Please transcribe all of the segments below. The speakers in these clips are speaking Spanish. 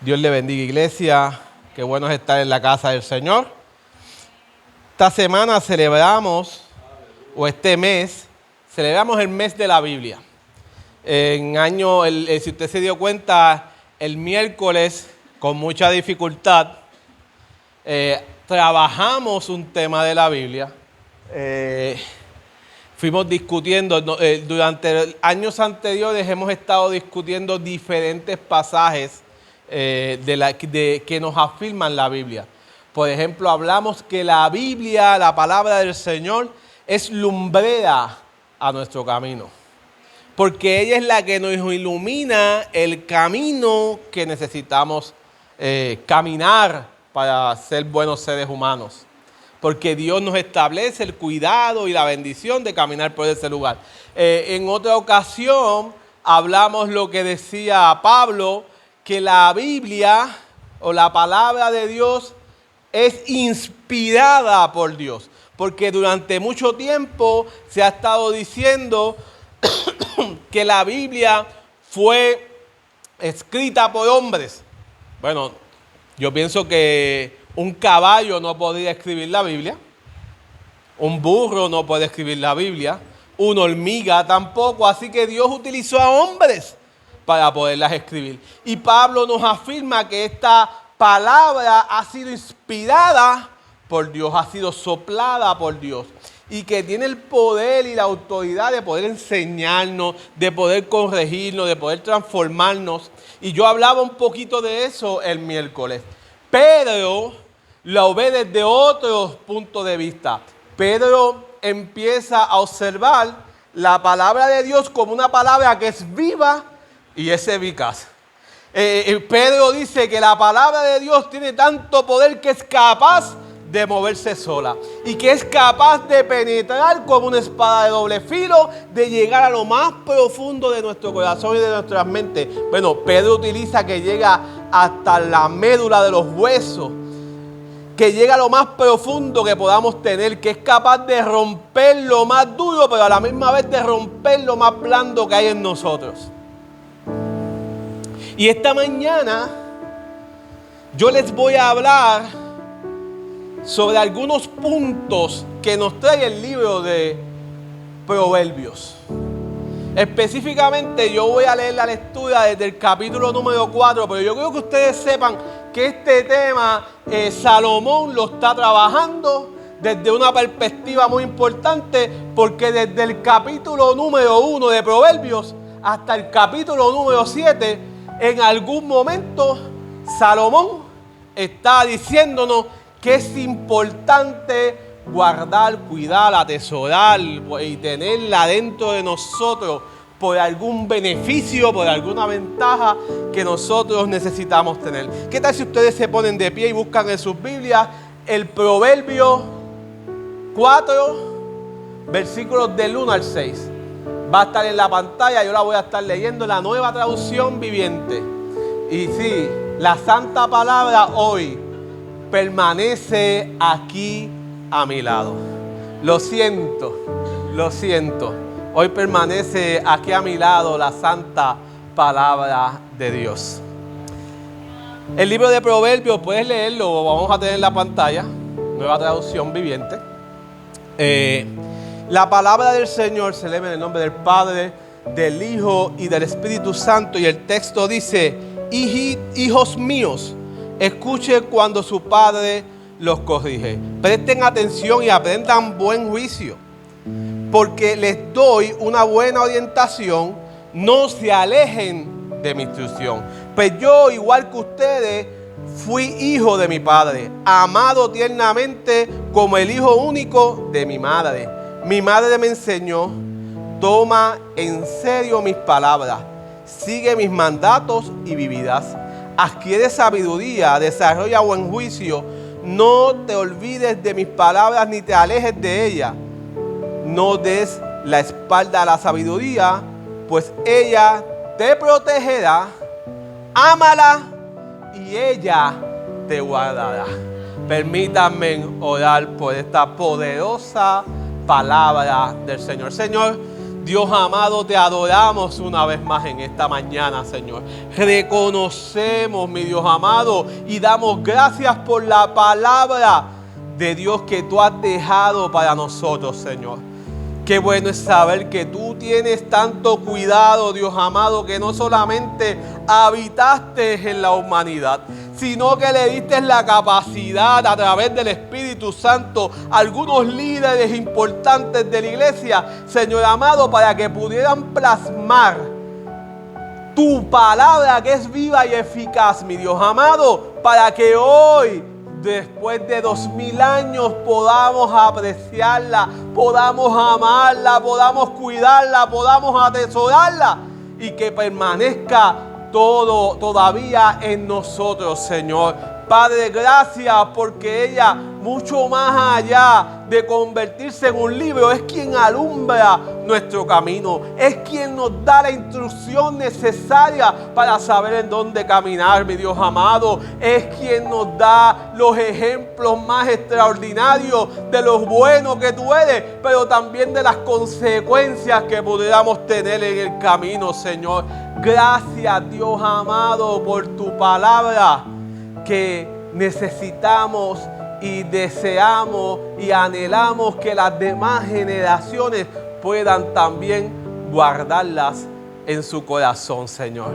Dios le bendiga, iglesia. Qué bueno es estar en la casa del Señor. Esta semana celebramos, o este mes, celebramos el mes de la Biblia. Si usted se dio cuenta, el miércoles, con mucha dificultad, trabajamos un tema de la Biblia. Fuimos discutiendo, durante años anteriores hemos estado discutiendo diferentes pasajes que nos afirman la Biblia. Por ejemplo, hablamos que la Biblia, la palabra del Señor, es lumbrera a nuestro camino. Porque ella es la que nos ilumina el camino que necesitamos caminar para ser buenos seres humanos. Porque Dios nos establece el cuidado y la bendición de caminar por ese lugar. En otra ocasión hablamos lo que decía Pablo, que la Biblia o la palabra de Dios es inspirada por Dios. Porque durante mucho tiempo se ha estado diciendo que la Biblia fue escrita por hombres. Bueno, yo pienso que un caballo no podría escribir la Biblia, un burro no puede escribir la Biblia, una hormiga tampoco, así que Dios utilizó a hombres para poderlas escribir. Y Pablo nos afirma que esta palabra ha sido inspirada por Dios, ha sido soplada por Dios, y que tiene el poder y la autoridad de poder enseñarnos, de poder corregirnos, de poder transformarnos. Y yo hablaba un poquito de eso el miércoles. Pedro lo ve desde otro punto de vista. Pedro empieza a observar la palabra de Dios como una palabra que es viva y es eficaz. Pedro dice que la palabra de Dios tiene tanto poder que es capaz de moverse sola y que es capaz de penetrar como una espada de doble filo, de llegar a lo más profundo de nuestro corazón y de nuestras mentes. Bueno, Pedro utiliza que llega hasta la médula de los huesos, que llega a lo más profundo que podamos tener, que es capaz de romper lo más duro, pero a la misma vez de romper lo más blando que hay en nosotros. Y esta mañana yo les voy a hablar sobre algunos puntos que nos trae el libro de Proverbios. Específicamente yo voy a leer la lectura desde el capítulo número 4, pero yo creo que ustedes sepan que este tema Salomón lo está trabajando desde una perspectiva muy importante, porque desde el capítulo número 1 de Proverbios hasta el capítulo número 7, en algún momento Salomón está diciéndonos que es importante guardar, cuidar, atesorar y tenerla dentro de nosotros por algún beneficio, por alguna ventaja que nosotros necesitamos tener. ¿Qué tal si ustedes se ponen de pie y buscan en sus Biblias el Proverbio 4, versículos del 1 al 6? Va a estar en la pantalla, yo la voy a estar leyendo en la Nueva Traducción Viviente. Y sí, la santa palabra hoy permanece aquí a mi lado. Lo siento. Hoy permanece aquí a mi lado la santa palabra de Dios. El libro de Proverbios, puedes leerlo, vamos a tener en la pantalla, Nueva Traducción Viviente. La palabra del Señor se lee en el nombre del Padre, del Hijo y del Espíritu Santo. Y el texto dice: hijos míos, escuchen cuando su padre los corrige. Presten atención y aprendan buen juicio, porque les doy una buena orientación. No se alejen de mi instrucción. Pues yo, igual que ustedes, fui hijo de mi padre, amado tiernamente como el hijo único de mi madre. Mi madre me enseñó: toma en serio mis palabras, sigue mis mandatos y vivirás. Adquiere sabiduría, desarrolla buen juicio. No te olvides de mis palabras ni te alejes de ellas. No des la espalda a la sabiduría, pues ella te protegerá. Ámala y ella te guardará. Permítanme orar por esta poderosa palabra del Señor. Señor, Dios amado, te adoramos una vez más en esta mañana, Señor. Reconocemos, mi Dios amado, y damos gracias por la palabra de Dios que tú has dejado para nosotros, Señor. Qué bueno es saber que tú tienes tanto cuidado, Dios amado, que no solamente habitaste en la humanidad, sino que le diste la capacidad a través del Espíritu Santo a algunos líderes importantes de la iglesia, Señor amado, para que pudieran plasmar tu palabra que es viva y eficaz, mi Dios amado, para que hoy, después de 2000 años, podamos apreciarla, podamos amarla, podamos cuidarla, podamos atesorarla y que permanezca todavía en nosotros, Señor. Padre, gracias porque ella, mucho más allá de convertirse en un libro, es quien alumbra nuestro camino, es quien nos da la instrucción necesaria para saber en dónde caminar, mi Dios amado, es quien nos da los ejemplos más extraordinarios de lo bueno que tú eres, pero también de las consecuencias que pudiéramos tener en el camino, Señor. Gracias, Dios amado, por tu palabra que necesitamos y deseamos y anhelamos que las demás generaciones puedan también guardarlas en su corazón, Señor.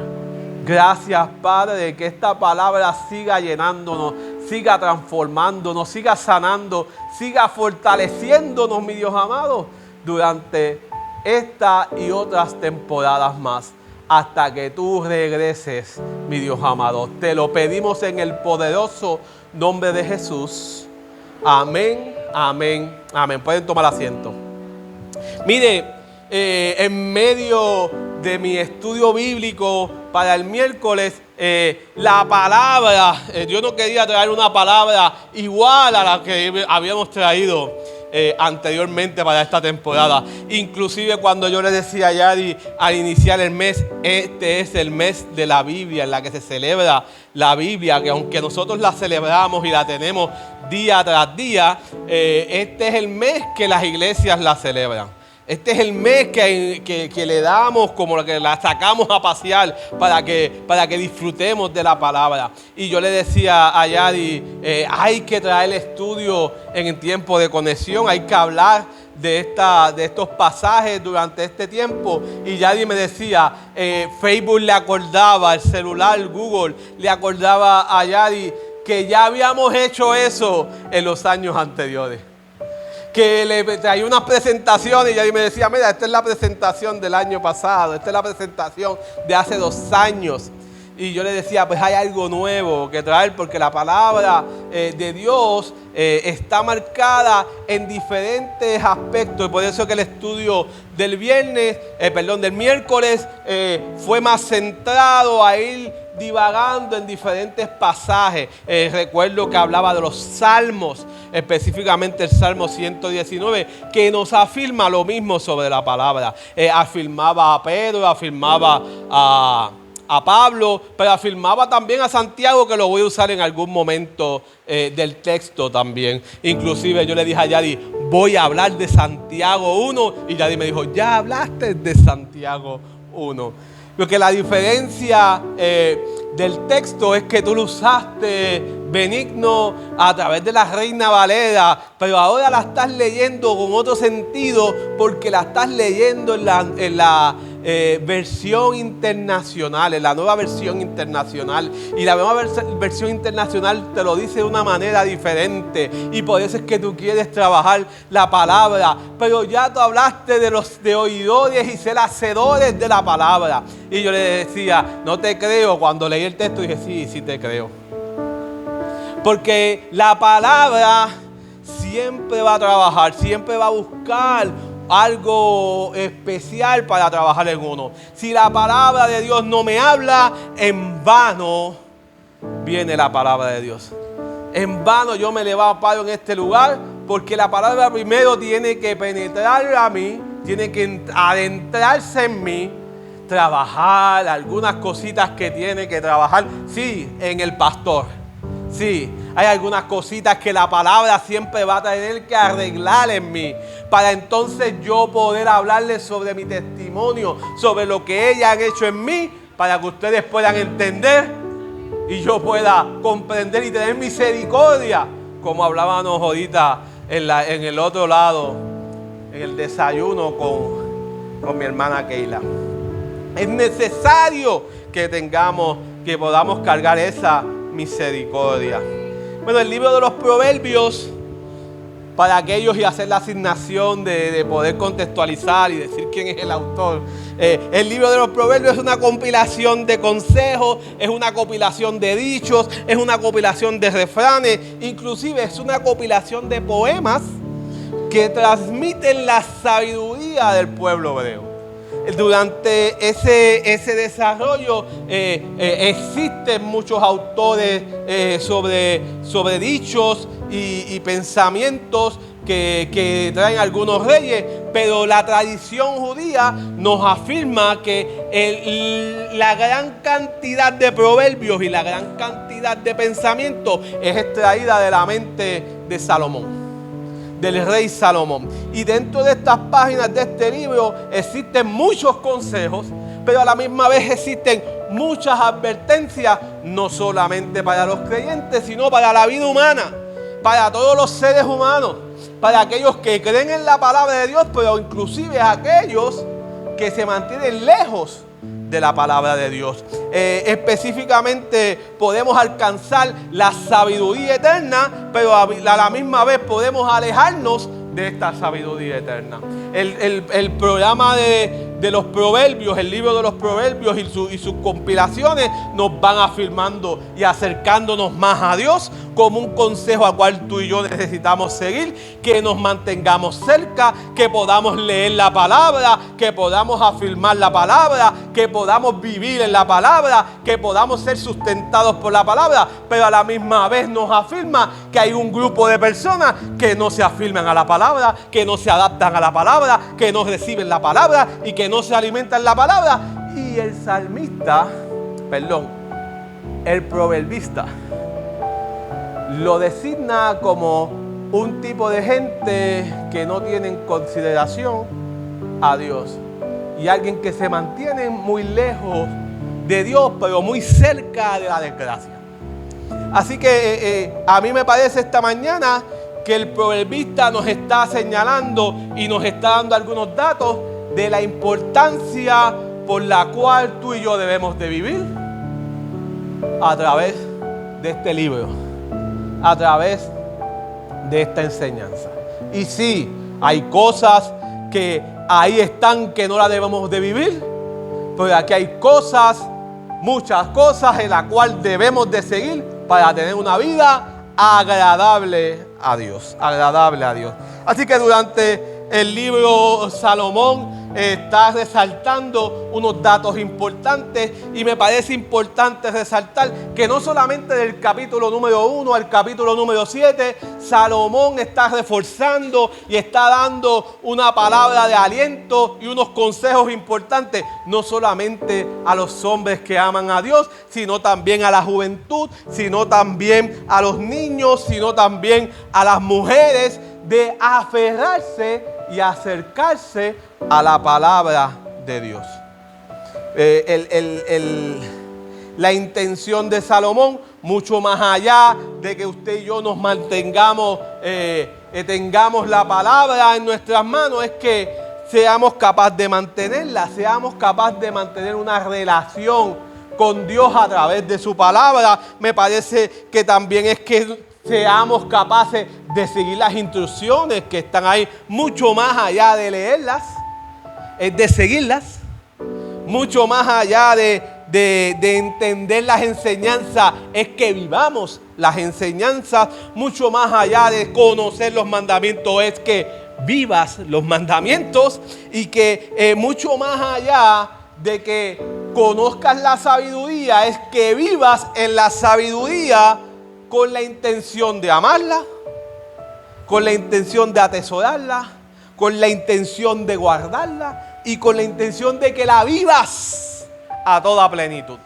Gracias, Padre, que esta palabra siga llenándonos, siga transformándonos, siga sanando, siga fortaleciéndonos, mi Dios amado, durante esta y otras temporadas más, hasta que tú regreses, mi Dios amado. Te lo pedimos en el poderoso nombre de Jesús. Amén, amén, amén. Pueden tomar asiento. Mire, en medio de mi estudio bíblico para el miércoles, la palabra, yo no quería traer una palabra igual a la que habíamos traído anteriormente para esta temporada. Inclusive cuando yo le decía a Yari al iniciar el mes, este es el mes de la Biblia, en la que se celebra la Biblia, que aunque nosotros la celebramos y la tenemos día tras día, este es el mes que las iglesias la celebran. Este es el mes que le damos, como que la sacamos a pasear para que disfrutemos de la palabra. Y yo le decía a Yadi, hay que traer el estudio en el tiempo de conexión, hay que hablar de estos pasajes durante este tiempo. Y Yadi me decía, Facebook le acordaba, el celular, Google, le acordaba a Yadi que ya habíamos hecho eso en los años anteriores. Que le traía unas presentaciones y ella me decía, mira, esta es la presentación del año pasado, esta es la presentación de hace 2 años. Y yo le decía, pues hay algo nuevo que traer, porque la palabra de Dios está marcada en diferentes aspectos. Y por eso que el estudio del del miércoles fue más centrado a ir divagando en diferentes pasajes. Recuerdo que hablaba de los salmos, específicamente el Salmo 119, que nos afirma lo mismo sobre la palabra. Afirmaba a Pedro, afirmaba a Pablo, pero afirmaba también a Santiago, que lo voy a usar en algún momento del texto también. Inclusive yo le dije a Yadi, voy a hablar de Santiago 1, y Yadi me dijo, ya hablaste de Santiago 1. Porque la diferencia del texto es que tú lo usaste, Benigno, a través de la Reina Valera, pero ahora la estás leyendo con otro sentido, porque la estás leyendo en la versión internacional, en la nueva versión internacional. Y la nueva versión internacional te lo dice de una manera diferente, y por eso es que tú quieres trabajar la palabra. Pero ya tú hablaste de oidores y ser hacedores de la palabra. Y yo le decía, no te creo. Cuando leí el texto dije, sí te creo. Porque la palabra siempre va a trabajar, siempre va a buscar algo especial para trabajar en uno. Si la palabra de Dios no me habla, en vano viene la palabra de Dios. En vano yo me levanto en este lugar, porque la palabra primero tiene que penetrar a mí, tiene que adentrarse en mí, trabajar algunas cositas que tiene que trabajar, sí, en el pastor. Sí, hay algunas cositas que la palabra siempre va a tener que arreglar en mí, para entonces yo poder hablarles sobre mi testimonio, sobre lo que ellas han hecho en mí, para que ustedes puedan entender y yo pueda comprender y tener misericordia, como hablábamos ahorita en el otro lado, en el desayuno con mi hermana Keila. Es necesario que podamos cargar esa misericordia. Bueno, el libro de los Proverbios, para aquellos y hacer la asignación de poder contextualizar y decir quién es el autor. El libro de los Proverbios es una compilación de consejos, es una compilación de dichos, es una compilación de refranes, inclusive es una compilación de poemas que transmiten la sabiduría del pueblo hebreo. Durante ese desarrollo existen muchos autores sobre dichos y pensamientos que traen algunos reyes, pero la tradición judía nos afirma que la gran cantidad de proverbios y la gran cantidad de pensamientos es extraída de la mente de Salomón, del rey Salomón. Y dentro de estas páginas de este libro existen muchos consejos, pero a la misma vez existen muchas advertencias, no solamente para los creyentes, sino para la vida humana, para todos los seres humanos, para aquellos que creen en la palabra de Dios, pero inclusive aquellos que se mantienen lejos de la palabra de Dios. Específicamente podemos alcanzar la sabiduría eterna, pero a la misma vez podemos alejarnos de esta sabiduría eterna. El programa de los proverbios, el libro de los proverbios y sus compilaciones nos van afirmando y acercándonos más a Dios como un consejo al cual tú y yo necesitamos seguir, que nos mantengamos cerca, que podamos leer la palabra, que podamos afirmar la palabra, que podamos vivir en la palabra, que podamos ser sustentados por la palabra, pero a la misma vez nos afirma que hay un grupo de personas que no se afirman a la palabra, que no se adaptan a la palabra, que no reciben la palabra y que no se alimentan la palabra. Y el proverbista lo designa como un tipo de gente que no tiene en consideración a Dios y alguien que se mantiene muy lejos de Dios, pero muy cerca de la desgracia. Así que a mí me parece esta mañana que el proverbista nos está señalando y nos está dando algunos datos de la importancia por la cual tú y yo debemos de vivir a través de este libro, a través de esta enseñanza. Y sí, hay cosas que ahí están que no las debemos de vivir, pero aquí hay cosas, muchas cosas en las cuales debemos de seguir para tener una vida agradable a Dios, agradable a Dios. Así que durante el libro Salomón está resaltando unos datos importantes y me parece importante resaltar que no solamente del capítulo número 1 al capítulo número 7, Salomón está reforzando y está dando una palabra de aliento y unos consejos importantes, no solamente a los hombres que aman a Dios, sino también a la juventud, sino también a los niños, sino también a las mujeres, de aferrarse y acercarse a la palabra de Dios. La intención de Salomón, mucho más allá de que usted y yo nos mantengamos, tengamos la palabra en nuestras manos, es que seamos capaces de mantenerla, seamos capaces de mantener una relación con Dios a través de su palabra. Me parece que también es que seamos capaces de seguir las instrucciones que están ahí, mucho más allá de leerlas, es de seguirlas, mucho más allá de entender las enseñanzas, es que vivamos las enseñanzas, mucho más allá de conocer los mandamientos, es que vivas los mandamientos, y que mucho más allá de que conozcas la sabiduría, es que vivas en la sabiduría con la intención de amarla, con la intención de atesorarla, con la intención de guardarla y con la intención de que la vivas a toda plenitud.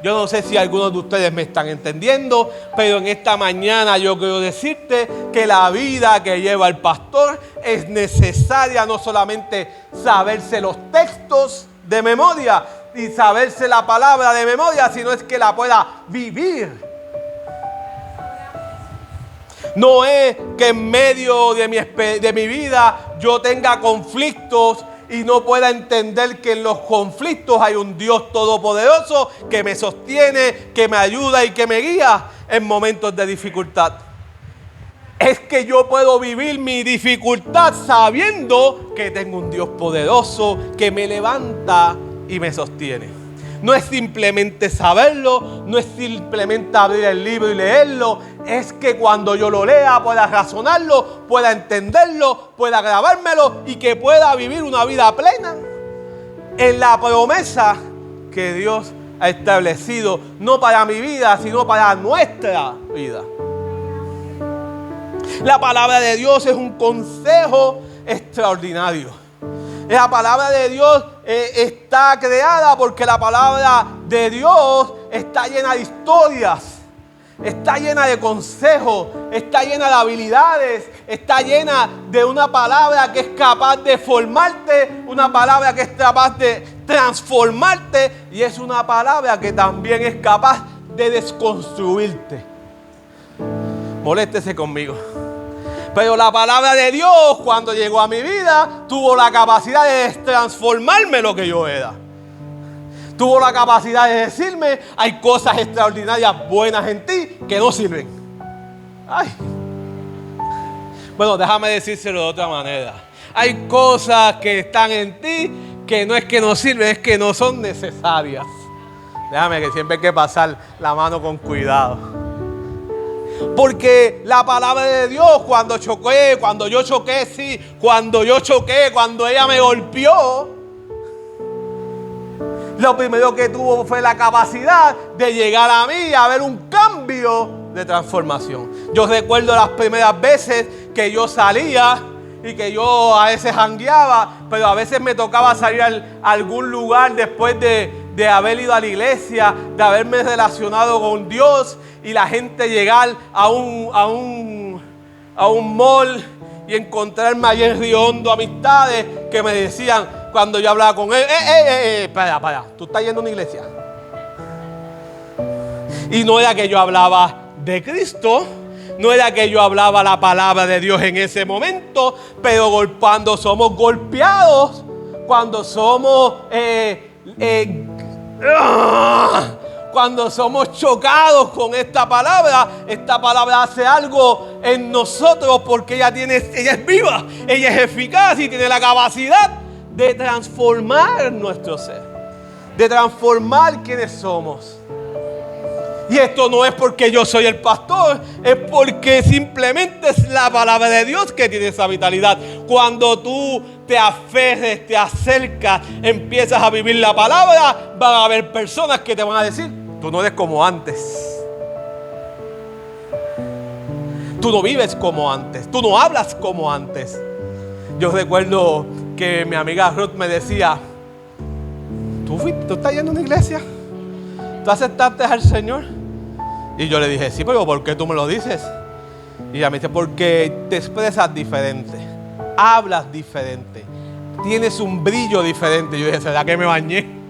Yo no sé si algunos de ustedes me están entendiendo, pero en esta mañana yo quiero decirte que la vida que lleva el pastor es necesaria no solamente saberse los textos de memoria y saberse la palabra de memoria, sino es que la pueda vivir. No es que en medio de mi vida yo tenga conflictos y no pueda entender que en los conflictos hay un Dios todopoderoso que me sostiene, que me ayuda y que me guía en momentos de dificultad. Es que yo puedo vivir mi dificultad sabiendo que tengo un Dios poderoso que me levanta y me sostiene. No es simplemente saberlo, no es simplemente abrir el libro y leerlo, es que cuando yo lo lea pueda razonarlo, pueda entenderlo, pueda grabármelo y que pueda vivir una vida plena en la promesa que Dios ha establecido, no para mi vida, sino para nuestra vida. La palabra de Dios es un consejo extraordinario. La palabra de Dios está creada porque la palabra de Dios está llena de historias, está llena de consejos, está llena de habilidades, está llena de una palabra que es capaz de formarte, una palabra que es capaz de transformarte y es una palabra que también es capaz de desconstruirte. Moléstese conmigo. Pero la palabra de Dios, cuando llegó a mi vida, tuvo la capacidad de transformarme lo que yo era. Tuvo la capacidad de decirme, hay cosas extraordinarias buenas en ti que no sirven. Ay. Bueno, déjame decírselo de otra manera. Hay cosas que están en ti que no es que no sirven, es que no son necesarias. Déjame que siempre hay que pasar la mano con cuidado. Porque la palabra de Dios, cuando yo choqué, cuando ella me golpeó, lo primero que tuvo fue la capacidad de llegar a mí a ver un cambio de transformación. Yo recuerdo las primeras veces que yo salía y que yo a veces jangueaba, pero a veces me tocaba salir a algún lugar después de haber ido a la iglesia, de haberme relacionado con Dios y la gente llegar a un mall y encontrarme allí en Río Hondo amistades que me decían cuando yo hablaba con él, para, ¿tú estás yendo a una iglesia? Y no era que yo hablaba de Cristo, no era que yo hablaba la palabra de Dios en ese momento, pero cuando somos golpeados, cuando somos cuando somos chocados con esta palabra hace algo en nosotros porque ella es viva, ella es eficaz y tiene la capacidad de transformar nuestro ser, de transformar quienes somos. Y esto no es porque yo soy el pastor, es porque simplemente es la palabra de Dios que tiene esa vitalidad. Cuando tú te aferres, te acercas, empiezas a vivir la palabra, van a haber personas que te van a decir, tú no eres como antes. Tú no vives como antes, tú no hablas como antes. Yo recuerdo que mi amiga Ruth me decía, ¿tú estás yendo a una iglesia? ¿Tú aceptaste al Señor? Y yo le dije, sí, pero ¿por qué tú me lo dices? Y ella me dice, porque te expresas diferente, hablas diferente, tienes un brillo diferente. Yo dije, ¿será que me bañé?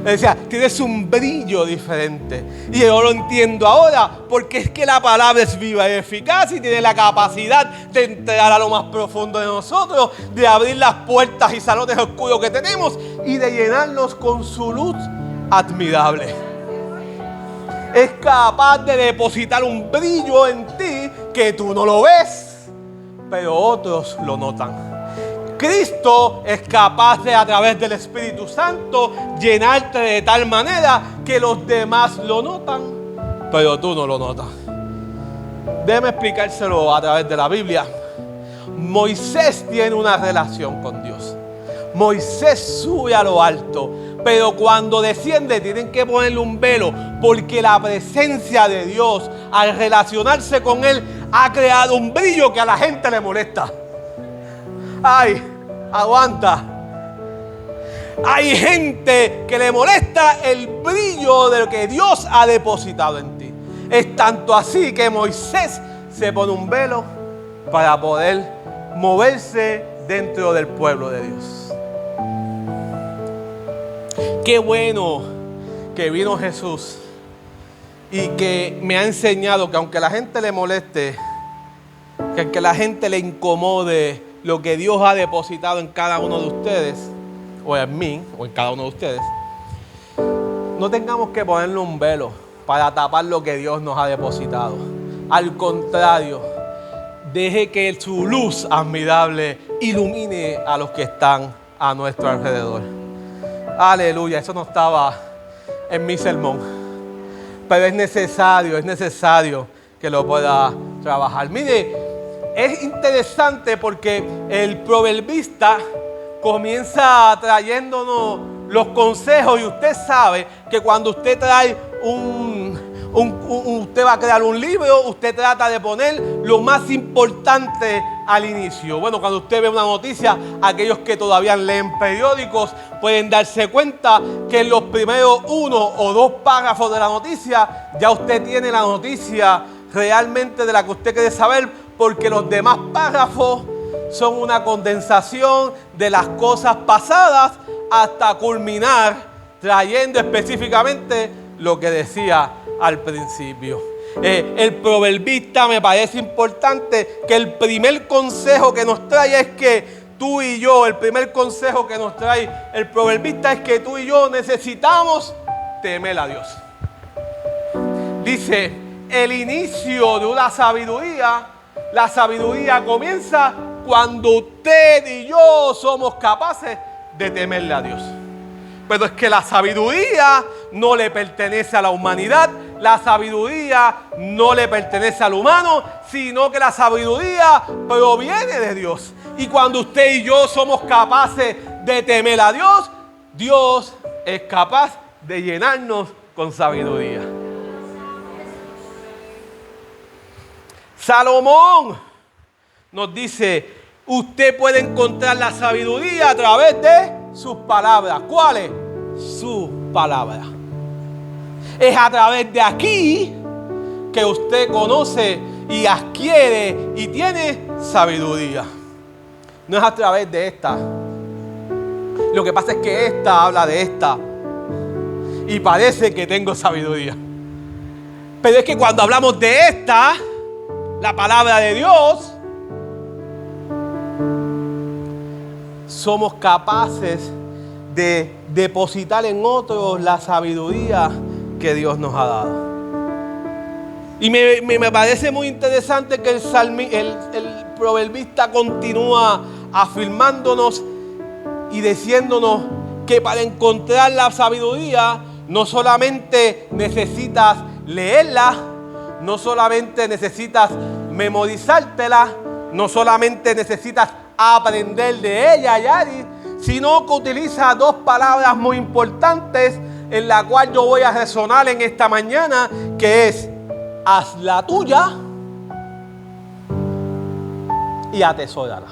Le decía, tienes un brillo diferente. Y yo lo entiendo ahora, porque es que la palabra es viva y eficaz y tiene la capacidad de entrar a lo más profundo de nosotros, de abrir las puertas y salones oscuros que tenemos y de llenarnos con su luz admirable. Es capaz de depositar un brillo en ti que tú no lo ves, pero otros lo notan. Cristo es capaz de, a través del Espíritu Santo, llenarte de tal manera que los demás lo notan, pero tú no lo notas. Déjeme explicárselo a través de la Biblia. Moisés tiene una relación con Dios. Moisés sube a lo alto, pero cuando desciende tienen que ponerle un velo, porque la presencia de Dios, al relacionarse con Él, ha creado un brillo que a la gente le molesta. Ay, aguanta. Hay gente que le molesta el brillo de lo que Dios ha depositado en ti. Es tanto así que Moisés se pone un velo para poder moverse dentro del pueblo de Dios. Qué bueno que vino Jesús y que me ha enseñado que aunque la gente le moleste, que aunque la gente le incomode lo que Dios ha depositado en cada uno de ustedes, o en mí, o en cada uno de ustedes, no tengamos que ponerle un velo para tapar lo que Dios nos ha depositado. Al contrario, deje que su luz admirable ilumine a los que están a nuestro alrededor. Aleluya, eso no estaba en mi sermón, pero es necesario que lo pueda trabajar. Mire, es interesante porque el proverbista comienza trayéndonos los consejos, y usted sabe que cuando usted trae usted va a crear un libro, usted trata de poner lo más importante al inicio. Bueno, cuando usted ve una noticia, aquellos que todavía leen periódicos pueden darse cuenta que en los primeros 1 o 2 párrafos de la noticia ya usted tiene la noticia realmente de la que usted quiere saber, porque los demás párrafos son una condensación de las cosas pasadas hasta culminar trayendo específicamente lo que decía al principio. El proverbista, me parece importante que el primer consejo que nos trae es que tú y yo, el primer consejo que nos trae el proverbista es que tú y yo necesitamos temer a Dios. Dice, el inicio de una sabiduría, la sabiduría comienza cuando usted y yo somos capaces de temerle a Dios. Pero es que la sabiduría no le pertenece a la humanidad, la sabiduría no le pertenece al humano, sino que la sabiduría proviene de Dios. Y cuando usted y yo somos capaces de temer a Dios, Dios es capaz de llenarnos con sabiduría. Salomón nos dice, usted puede encontrar la sabiduría a través de sus palabras. ¿Cuáles? Sus palabras. Es a través de aquí que usted conoce y adquiere y tiene sabiduría. No es a través de esta. Lo que pasa es que esta habla de esta y parece que tengo sabiduría. Pero es que cuando hablamos de esta, la palabra de Dios, somos capaces de depositar en otros la sabiduría que Dios nos ha dado. Y me parece muy interesante que el proverbista continúa afirmándonos y diciéndonos que para encontrar la sabiduría no solamente necesitas leerla, no solamente necesitas memorizártela, no solamente necesitas aprender de ella, Yari, sino que utiliza 2 palabras muy importantes en la cual yo voy a resonar en esta mañana, que es hazla tuya y atesórala.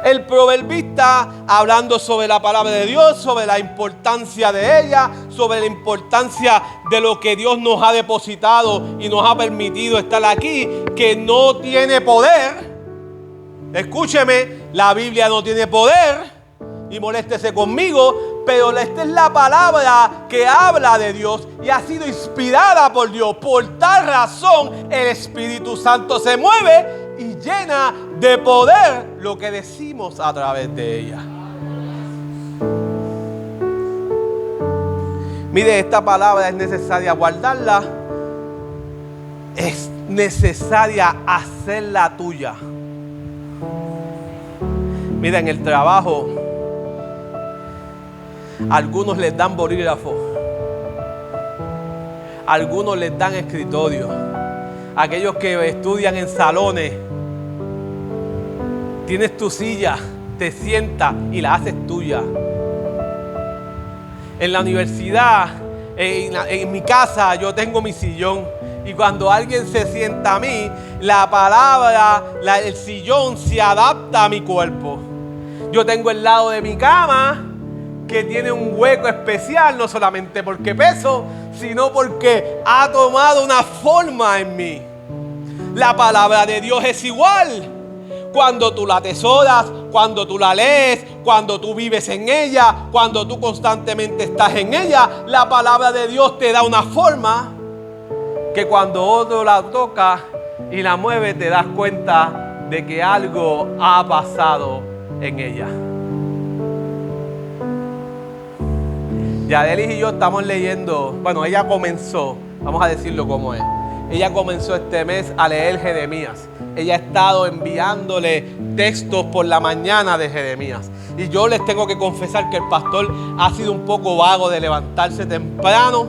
El proverbista, hablando sobre la palabra de Dios, sobre la importancia de ella, sobre la importancia de lo que Dios nos ha depositado y nos ha permitido estar aquí, que no tiene poder. Escúcheme, la Biblia no tiene poder, y moléstese conmigo, pero esta es la palabra que habla de Dios y ha sido inspirada por Dios. Por tal razón, el Espíritu Santo se mueve y llena de poder lo que decimos a través de ella. Mire, esta palabra es necesaria guardarla, es necesaria hacerla tuya. Mira, en el trabajo, algunos les dan bolígrafo, algunos les dan escritorio. Aquellos que estudian en salones, tienes tu silla, te sientas y la haces tuya. En la universidad, en mi casa, yo tengo mi sillón. Y cuando alguien se sienta a mí, la palabra, el sillón se adapta a mi cuerpo. Yo tengo el lado de mi cama que tiene un hueco especial, no solamente porque peso, sino porque ha tomado una forma en mí. La palabra de Dios es igual. Cuando tú la atesoras, cuando tú la lees, cuando tú vives en ella, cuando tú constantemente estás en ella, la palabra de Dios te da una forma que cuando otro la toca y la mueve, te das cuenta de que algo ha pasado en ella. Yadelis y yo estamos leyendo, bueno, ella comenzó, vamos a decirlo como es. Ella comenzó este mes a leer Jeremías. Ella ha estado enviándole textos por la mañana de Jeremías. Y yo les tengo que confesar que el pastor ha sido un poco vago de levantarse temprano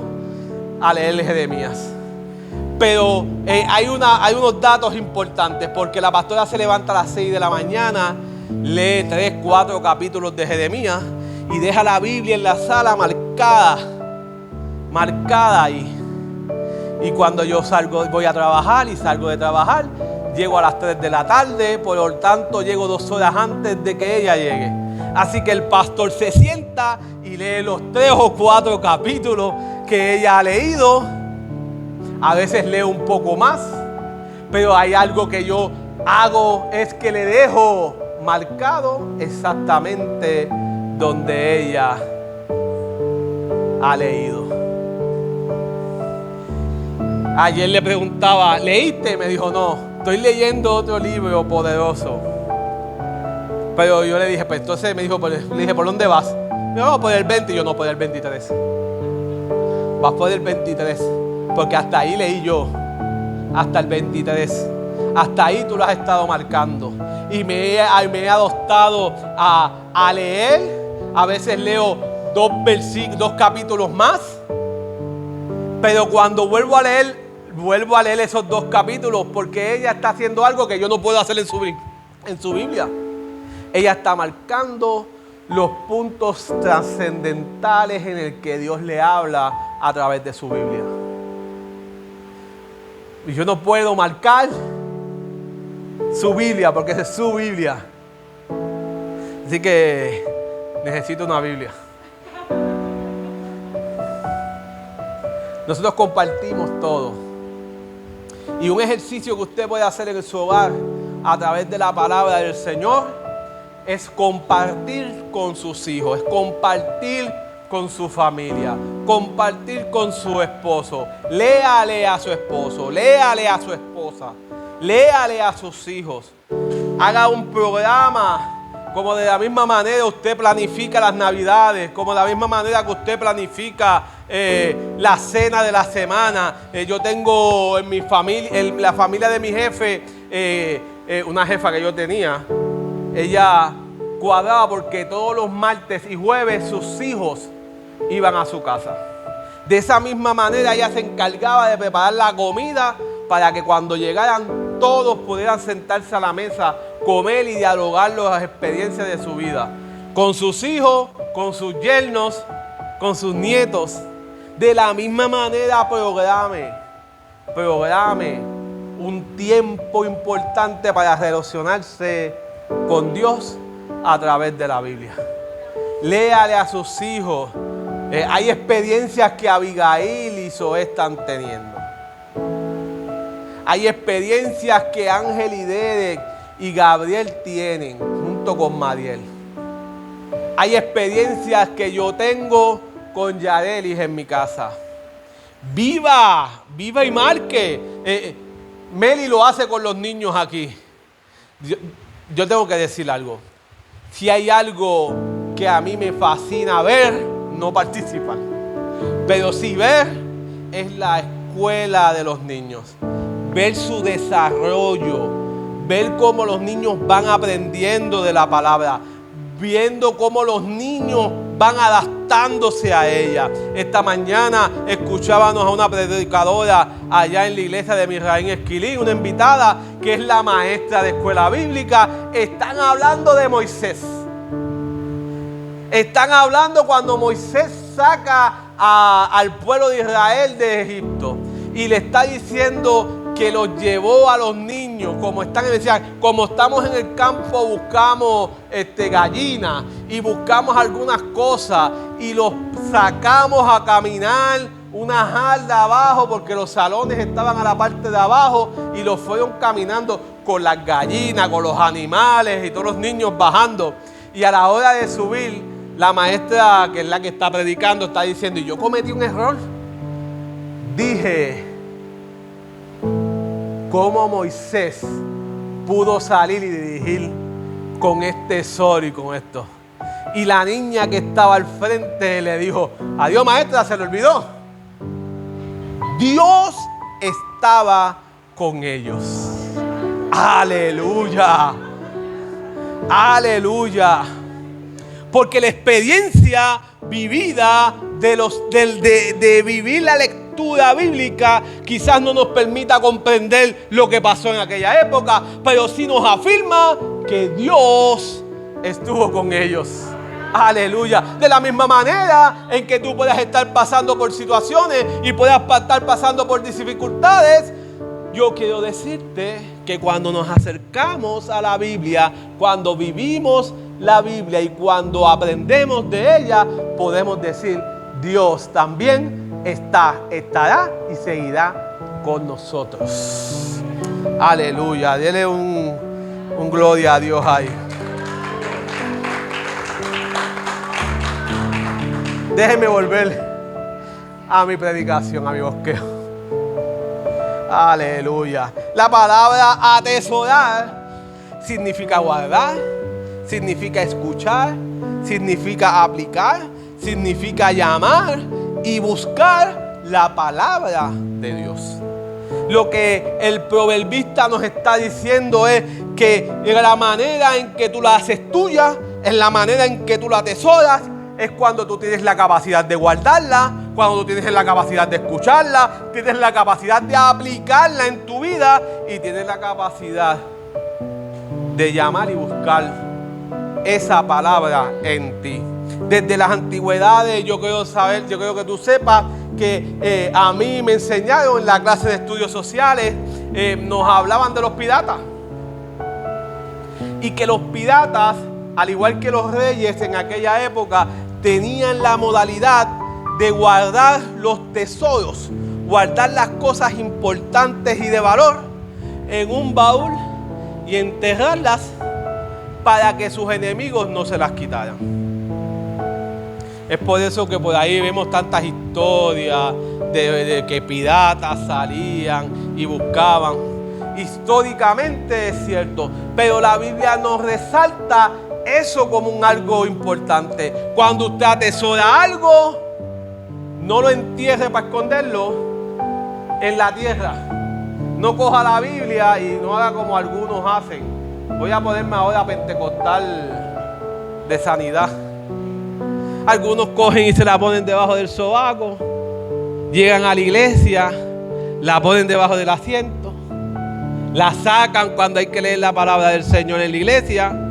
a leer Jeremías. Pero hay unos datos importantes, porque la pastora se levanta a las 6 de la mañana, lee 3, 4 capítulos de Jeremías y deja la Biblia en la sala marcada ahí. Y cuando yo voy a trabajar y salgo de trabajar, llego a las 3 de la tarde, por lo tanto llego 2 horas antes de que ella llegue. Así que el pastor se sienta y lee los 3 o 4 capítulos que ella ha leído. A veces leo un poco más, pero hay algo que yo hago, es que le dejo marcado exactamente donde ella ha leído. Ayer le preguntaba, ¿leíste? Me dijo, no, estoy leyendo otro libro poderoso. Pero yo le dije, pues entonces me dijo, le dije, ¿por dónde vas? Me dijo, no, por el 20. Y yo, no, por el 23. Vas por el 23. Porque hasta ahí leí yo. Hasta el 23. Hasta ahí tú lo has estado marcando. Y me he adoptado a leer. A veces leo 2 capítulos más. Pero cuando vuelvo a leer esos 2 capítulos, porque ella está haciendo algo que yo no puedo hacer en su Biblia. Ella está marcando los puntos trascendentales en el que Dios le habla a través de su Biblia. Y yo no puedo marcar su Biblia porque esa es su Biblia. Así que necesito una Biblia. Nosotros compartimos todo. Y un ejercicio que usted puede hacer en su hogar a través de la palabra del Señor es compartir con sus hijos, es compartir con su familia, compartir con su esposo. Léale a su esposo, léale a su esposa, léale a sus hijos. Haga un programa. Como de la misma manera usted planifica las Navidades, como de la misma manera que usted planifica la cena de la semana. Yo tengo en mi familia, en la familia de mi jefe, una jefa que yo tenía, ella cuadraba porque todos los martes y jueves sus hijos iban a su casa. De esa misma manera ella se encargaba de preparar la comida para que cuando llegaran todos pudieran sentarse a la mesa, comer y dialogar las experiencias de su vida. Con sus hijos, con sus yernos, con sus nietos. De la misma manera programe un tiempo importante para relacionarse con Dios a través de la Biblia. Léale a sus hijos. Hay experiencias que Abigail y Zoé están teniendo. Hay experiencias que Ángel y Derek y Gabriel tienen junto con Mariel. Hay experiencias que yo tengo con Yadelis en mi casa. Viva y marque. Meli lo hace con los niños aquí. Yo tengo que decir algo. Si hay algo que a mí me fascina ver, no participar. Pero sí ver, es la escuela de los niños. Ver su desarrollo, ver cómo los niños van aprendiendo de la palabra, viendo cómo los niños van adaptándose a ella. Esta mañana escuchábamos a una predicadora allá en la iglesia de Misraín Esquilín, una invitada que es la maestra de escuela bíblica. Están hablando de Moisés. Están hablando cuando Moisés saca al pueblo de Israel de Egipto y le está diciendo que los llevó a los niños, como estamos en el campo, buscamos gallinas y buscamos algunas cosas y los sacamos a caminar una jarda abajo porque los salones estaban a la parte de abajo y los fueron caminando con las gallinas, con los animales y todos los niños bajando. Y a la hora de subir, la maestra, que es la que está predicando, está diciendo, y yo cometí un error. Dije, ¿cómo Moisés pudo salir y dirigir con este sol y con esto? Y la niña que estaba al frente le dijo, adiós maestra, se le olvidó. Dios estaba con ellos. Aleluya. Aleluya. Porque la experiencia vivida de vivir la lectura bíblica quizás no nos permita comprender lo que pasó en aquella época, pero sí nos afirma que Dios estuvo con ellos. Aleluya. De la misma manera en que tú puedas estar pasando por situaciones y puedas estar pasando por dificultades, yo quiero decirte que cuando nos acercamos a la Biblia, cuando vivimos la Biblia y cuando aprendemos de ella, podemos decir, Dios también estará y seguirá con nosotros. Aleluya. Dele un gloria a Dios ahí. Déjenme volver a mi predicación, a mi bosqueo. Aleluya. La palabra atesorar significa guardar, significa escuchar, significa aplicar, significa llamar y buscar la palabra de Dios. Lo que el proverbista nos está diciendo es que la manera en que tú la haces tuya, en la manera en que tú la atesoras, es cuando tú tienes la capacidad de guardarla, cuando tú tienes la capacidad de escucharla, tienes la capacidad de aplicarla en tu vida y tienes la capacidad de llamar y buscar esa palabra en ti. Desde las antigüedades yo quiero que tú sepas que a mí me enseñaron en la clase de estudios sociales, nos hablaban de los piratas. Y que los piratas, al igual que los reyes en aquella época, tenían la modalidad de guardar los tesoros, guardar las cosas importantes y de valor en un baúl y enterrarlas para que sus enemigos no se las quitaran. Es por eso que por ahí vemos tantas historias de que piratas salían y buscaban. Históricamente es cierto, pero la Biblia nos resalta eso como un algo importante. Cuando usted atesora algo, no lo entierre para esconderlo en la tierra. No coja la Biblia y no haga como algunos hacen. Voy a ponerme ahora pentecostal de sanidad. Algunos cogen y se la ponen debajo del sobaco. Llegan a la iglesia, la ponen debajo del asiento. La sacan cuando hay que leer la palabra del Señor en la iglesia.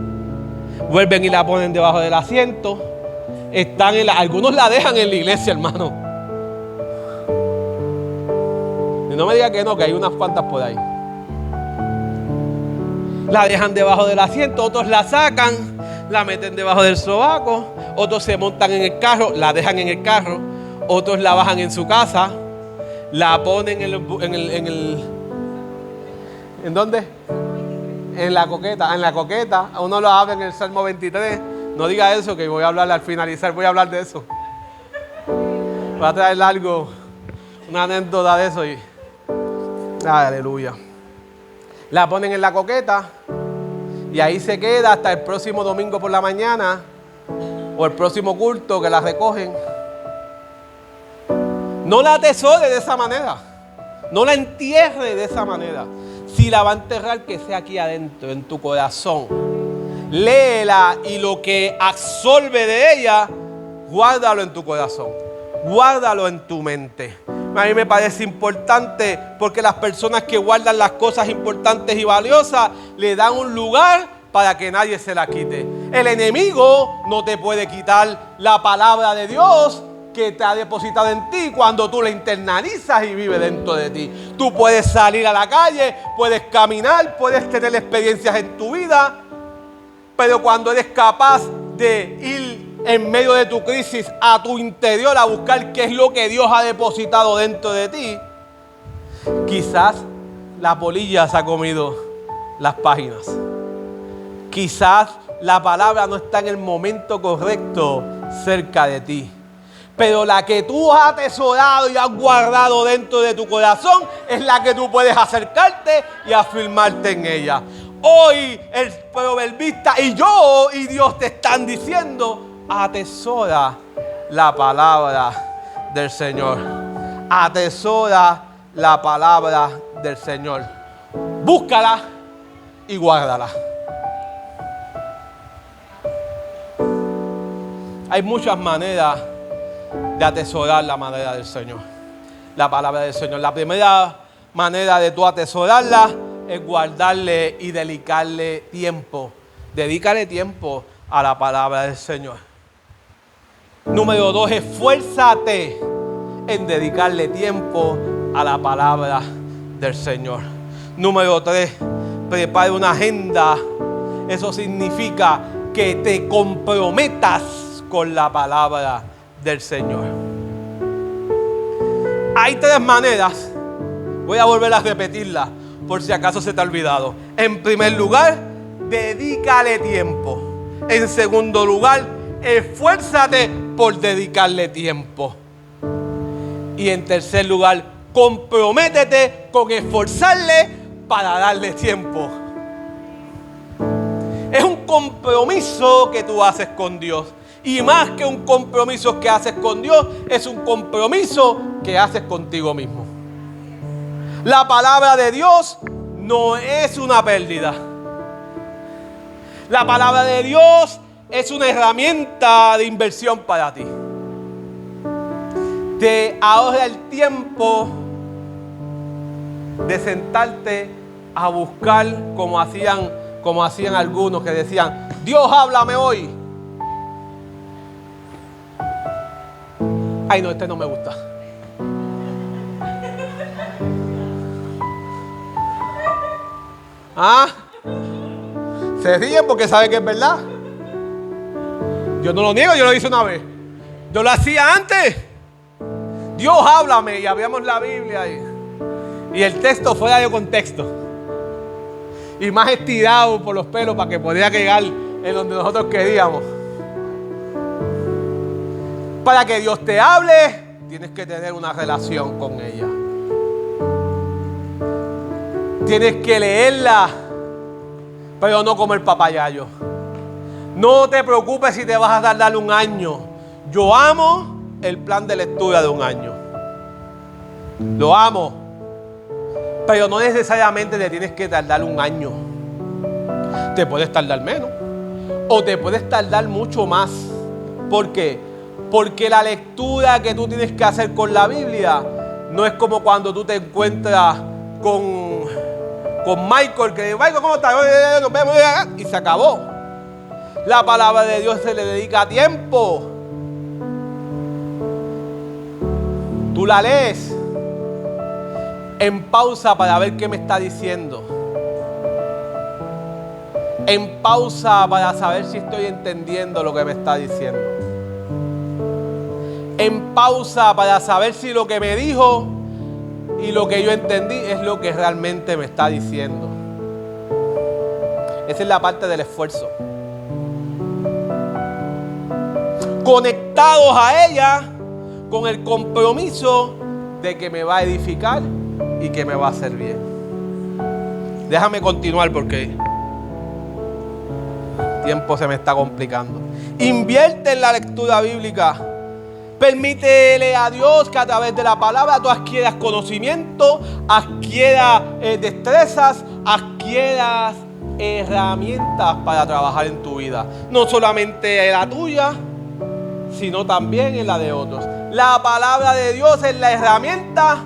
Vuelven y la ponen debajo del asiento. Algunos la dejan en la iglesia, hermano. Y no me diga que no, que hay unas cuantas por ahí. La dejan debajo del asiento, otros la sacan, la meten debajo del sobaco, otros se montan en el carro, la dejan en el carro, otros la bajan en su casa, la ponen ¿en dónde? En la coqueta, uno lo habla en el Salmo 23. No diga eso, que voy a hablar al finalizar, voy a hablar de eso. Voy a traer algo, una anécdota de eso y aleluya. La ponen en la coqueta y ahí se queda hasta el próximo domingo por la mañana o el próximo culto que la recogen. No la atesore de esa manera, no la entierre de esa manera. Si la va a enterrar, que sea aquí adentro, en tu corazón. Léela y lo que absorbe de ella, guárdalo en tu corazón. Guárdalo en tu mente. A mí me parece importante porque las personas que guardan las cosas importantes y valiosas le dan un lugar para que nadie se la quite. El enemigo no te puede quitar la palabra de Dios que te ha depositado en ti cuando tú la internalizas y vive dentro de ti. Tú puedes salir a la calle, puedes caminar, puedes tener experiencias en tu vida, pero cuando eres capaz de ir en medio de tu crisis a tu interior a buscar qué es lo que Dios ha depositado dentro de ti, quizás la polilla se ha comido las páginas. Quizás la palabra no está en el momento correcto cerca de ti. Pero la que tú has atesorado y has guardado dentro de tu corazón es la que tú puedes acercarte y afirmarte en ella. Hoy el proverbista y yo y Dios te están diciendo: atesora la palabra del Señor. Atesora la palabra del Señor. Búscala y guárdala. Hay muchas maneras de atesorar la manera del Señor, la palabra del Señor. La primera manera de tú atesorarla es guardarle y dedicarle tiempo. Dedícale tiempo a la palabra del Señor. Número 2, esfuérzate en dedicarle tiempo a la palabra del Señor. Número 3, prepara una agenda. Eso significa que te comprometas con la palabra del Señor. Hay 3 maneras. Voy a volver a repetirlas por si acaso se te ha olvidado. En primer lugar, dedícale tiempo. En segundo lugar, esfuérzate por dedicarle tiempo. Y en tercer lugar, comprométete con esforzarle para darle tiempo. Es un compromiso que tú haces con Dios. Y más que un compromiso que haces con Dios, es un compromiso que haces contigo mismo. La palabra de Dios no es una pérdida. La palabra de Dios es una herramienta de inversión para ti. Te ahorra el tiempo de sentarte a buscar como hacían algunos que decían: Dios, háblame hoy. Ay, no, este no me gusta. ¿Ah? Se ríen porque saben que es verdad. Yo no lo niego, yo lo hice una vez. Yo lo hacía antes. Dios, háblame. Y abríamos la Biblia y el texto fuera de contexto. Y más estirado por los pelos para que pudiera llegar en donde nosotros queríamos. Para que Dios te hable, tienes que tener una relación con ella. Tienes que leerla, pero no como el papayayo. No te preocupes si te vas a tardar un año. Yo amo el plan de lectura de un año. Lo amo. Pero no necesariamente te tienes que tardar un año. Te puedes tardar menos. O te puedes tardar mucho más. ¿Por qué? Porque la lectura que tú tienes que hacer con la Biblia no es como cuando tú te encuentras con Michael, que dice: Michael, ¿cómo estás? Nos vemos, y se acabó. La palabra de Dios se le dedica tiempo. Tú la lees en pausa para ver qué me está diciendo. En pausa para saber si estoy entendiendo lo que me está diciendo. En pausa para saber si lo que me dijo y lo que yo entendí es lo que realmente me está diciendo. Esa es la parte del esfuerzo. Conectados a ella con el compromiso de que me va a edificar y que me va a hacer bien. Déjame continuar porque el tiempo se me está complicando. Invierte en la lectura bíblica. Permítele a Dios que a través de la palabra tú adquieras conocimiento, adquieras destrezas, adquieras herramientas para trabajar en tu vida. No solamente en la tuya, sino también en la de otros. La palabra de Dios es la herramienta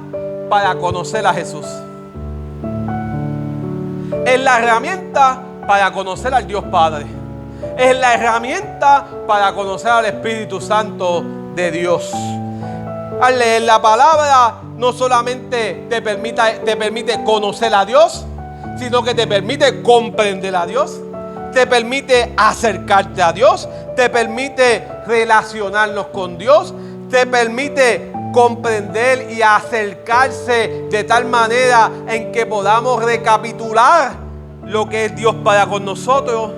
para conocer a Jesús. Es la herramienta para conocer al Dios Padre. Es la herramienta para conocer al Espíritu Santo de Dios. Al leer la palabra, no solamente te permite conocer a Dios, sino que te permite comprender a Dios, te permite acercarte a Dios, te permite relacionarnos con Dios, te permite comprender y acercarse de tal manera en que podamos recapitular lo que es Dios para con nosotros.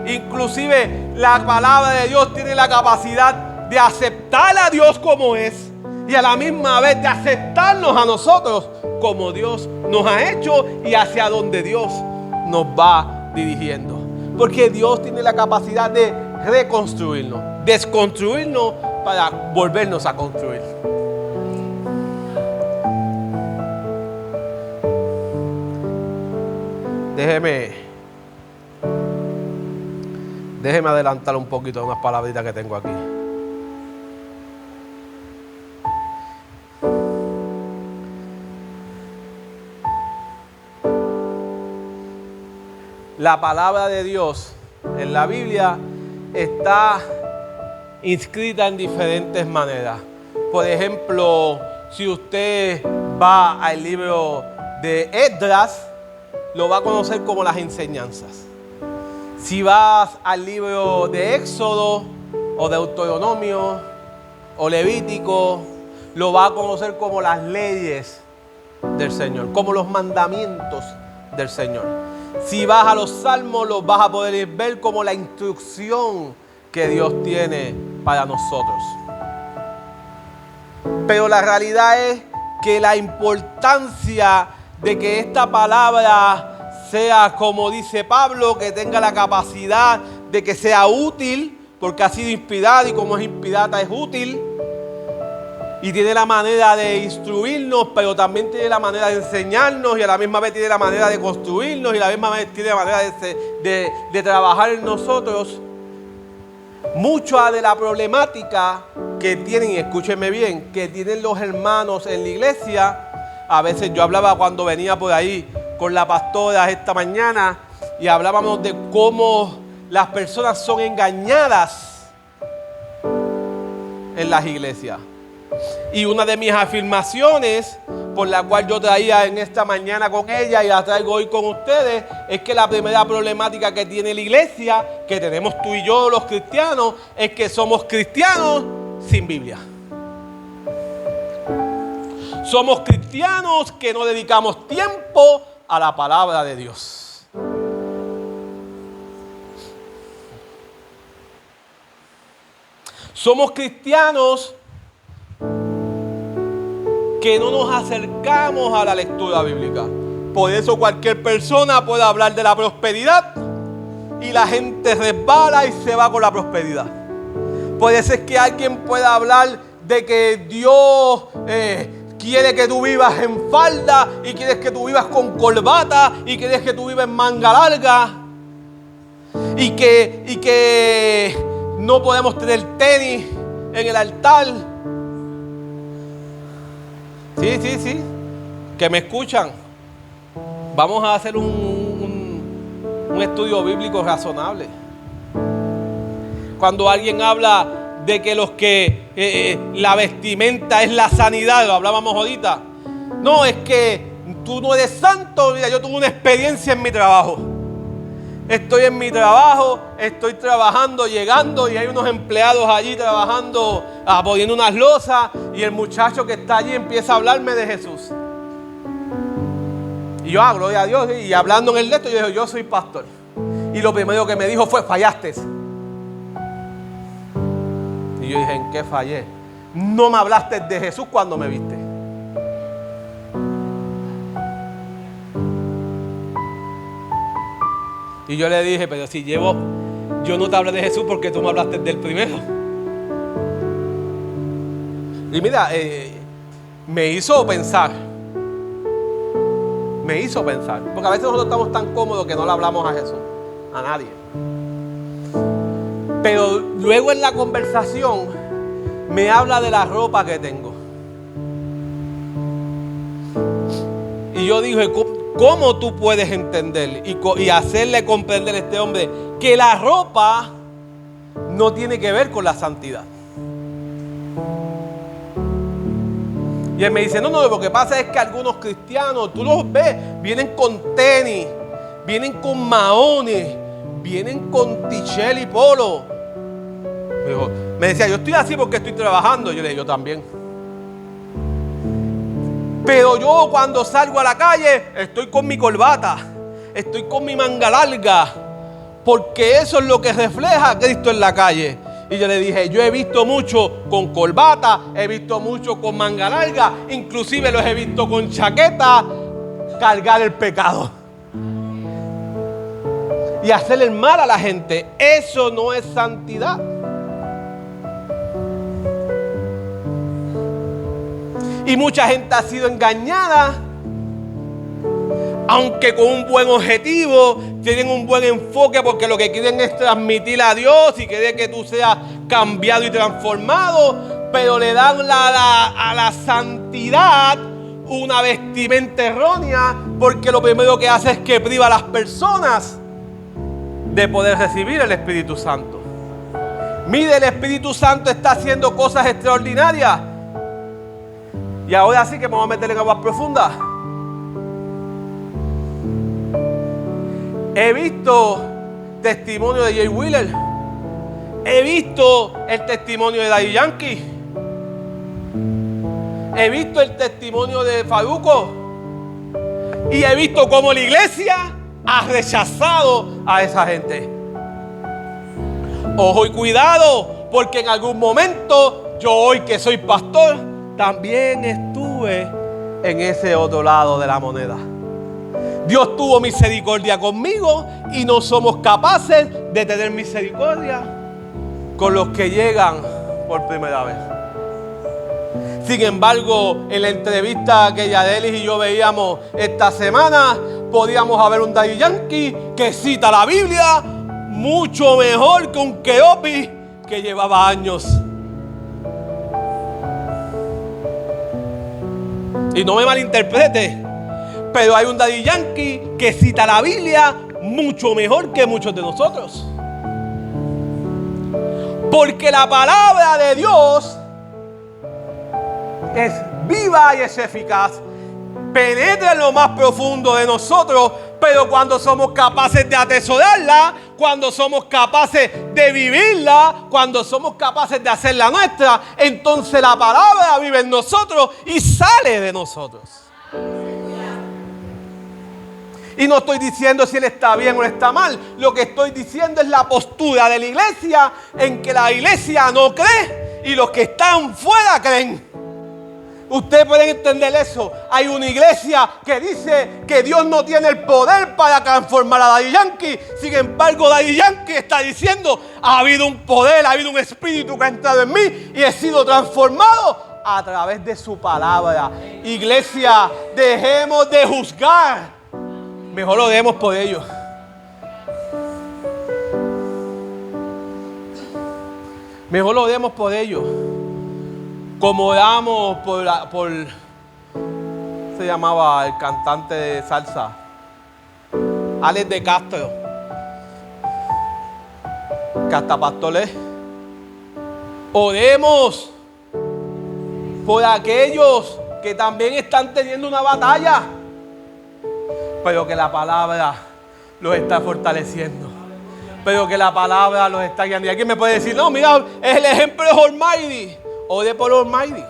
Inclusive la palabra de Dios tiene la capacidad de aceptar a Dios como es y a la misma vez de aceptarnos a nosotros como Dios nos ha hecho y hacia donde Dios nos va dirigiendo. Porque Dios tiene la capacidad de reconstruirnos, desconstruirnos para volvernos a construir. Déjeme adelantar un poquito unas palabritas que tengo aquí. La palabra de Dios en la Biblia está inscrita en diferentes maneras. Por ejemplo, si usted va al libro de Esdras, lo va a conocer como las enseñanzas. Si vas al libro de Éxodo o Deuteronomio o Levítico, lo va a conocer como las leyes del Señor, como los mandamientos del Señor. Si vas a los Salmos, los vas a poder ver como la instrucción que Dios tiene para nosotros. Pero la realidad es que la importancia de que esta palabra sea, como dice Pablo, que tenga la capacidad de que sea útil, porque ha sido inspirada y como es inspirada es útil. Y tiene la manera de instruirnos, pero también tiene la manera de enseñarnos y a la misma vez tiene la manera de construirnos y a la misma vez tiene la manera de trabajar en nosotros. Mucha de la problemática que tienen, y escúchenme bien, que tienen los hermanos en la iglesia, a veces yo hablaba cuando venía por ahí con la pastora esta mañana y hablábamos de cómo las personas son engañadas en las iglesias. Y una de mis afirmaciones, por la cual yo traía en esta mañana con ella y la traigo hoy con ustedes, es que la primera problemática que tiene la iglesia, que tenemos tú y yo los cristianos, es que somos cristianos sin Biblia. Somos cristianos que no dedicamos tiempo a la palabra de Dios. Somos cristianos que no nos acercamos a la lectura bíblica. Por eso cualquier persona puede hablar de la prosperidad y la gente resbala y se va con la prosperidad. Por eso es que alguien puede hablar de que Dios quiere que tú vivas en falda y quieres que tú vivas con corbata y quieres que tú vivas en manga larga y que no podemos tener tenis en el altar. Sí, que me escuchan. Vamos a hacer un estudio bíblico razonable. Cuando alguien habla de que la vestimenta es la sanidad, lo hablábamos ahorita. No, es que tú no eres santo. Mira, yo tuve una experiencia en mi trabajo. Estoy en mi trabajo, estoy trabajando, llegando y hay unos empleados allí trabajando, poniendo unas losas y el muchacho que está allí empieza a hablarme de Jesús. Y yo, gloria a Dios, y hablando en el lecho, yo dije, yo soy pastor. Y lo primero que me dijo fue, fallaste. Y yo dije, ¿en qué fallé? No me hablaste de Jesús cuando me viste. Y yo le dije, pero si yo no te hablé de Jesús porque tú me hablaste del primero. Y mira, me hizo pensar. Porque a veces nosotros estamos tan cómodos que no le hablamos a Jesús, a nadie. Pero luego en la conversación me habla de la ropa que tengo. Y yo dije, ¿cómo tú puedes entender y hacerle comprender a este hombre que la ropa no tiene que ver con la santidad. Y él me dice, no, lo que pasa es que algunos cristianos, tú los ves, vienen con tenis, vienen con maones, vienen con tichel y polo. Me decía, yo estoy así porque estoy trabajando. Yo le dije, yo también. Pero yo cuando salgo a la calle, estoy con mi corbata, estoy con mi manga larga, porque eso es lo que refleja a Cristo en la calle. Y yo le dije, yo he visto mucho con corbata, he visto mucho con manga larga, inclusive los he visto con chaqueta, cargar el pecado y hacerle el mal a la gente. Eso no es santidad. Y mucha gente ha sido engañada, aunque con un buen objetivo, tienen un buen enfoque porque lo que quieren es transmitir a Dios y quieren que tú seas cambiado y transformado, pero le dan a la santidad una vestimenta errónea, porque lo primero que hace es que priva a las personas de poder recibir el Espíritu Santo. Mire, el Espíritu Santo está haciendo cosas extraordinarias. Y ahora sí que me voy a meter en aguas profundas. He visto testimonio de Jay Wheeler. He visto el testimonio de Daddy Yankee. He visto el testimonio de Farruko. Y he visto cómo la iglesia ha rechazado a esa gente. Ojo y cuidado, porque en algún momento, yo hoy que soy pastor, también estuve en ese otro lado de la moneda. Dios tuvo misericordia conmigo y no somos capaces de tener misericordia con los que llegan por primera vez. Sin embargo, en la entrevista que Yadelis y yo veíamos esta semana, podíamos haber un Daddy Yankee que cita la Biblia mucho mejor que un Keopi que llevaba años. Y no me malinterprete, pero hay un Daddy Yankee que cita la Biblia mucho mejor que muchos de nosotros. Porque la palabra de Dios es viva y es eficaz. Penetra en lo más profundo de nosotros, pero cuando somos capaces de atesorarla, cuando somos capaces de vivirla, cuando somos capaces de hacerla nuestra, entonces la palabra vive en nosotros y sale de nosotros. Y no estoy diciendo si él está bien o está mal. Lo que estoy diciendo es la postura de la iglesia, en que la iglesia no cree y los que están fuera creen. Ustedes pueden entender eso. Hay una iglesia que dice que Dios no tiene el poder para transformar a Daddy Yankee. Sin embargo, Daddy Yankee está diciendo, ha habido un poder, ha habido un espíritu que ha entrado en mí y he sido transformado a través de su palabra. Iglesia, dejemos de juzgar. Mejor lo demos por ellos. Mejor lo demos por ellos. Como damos por se llamaba el cantante de salsa, Alex de Castro, que hasta pastor es. Oremos por aquellos que también están teniendo una batalla, pero que la palabra los está fortaleciendo, pero que la palabra los está guiando. Y alguien me puede decir, no, mira, es el ejemplo de Almighty. Ore por Almighty.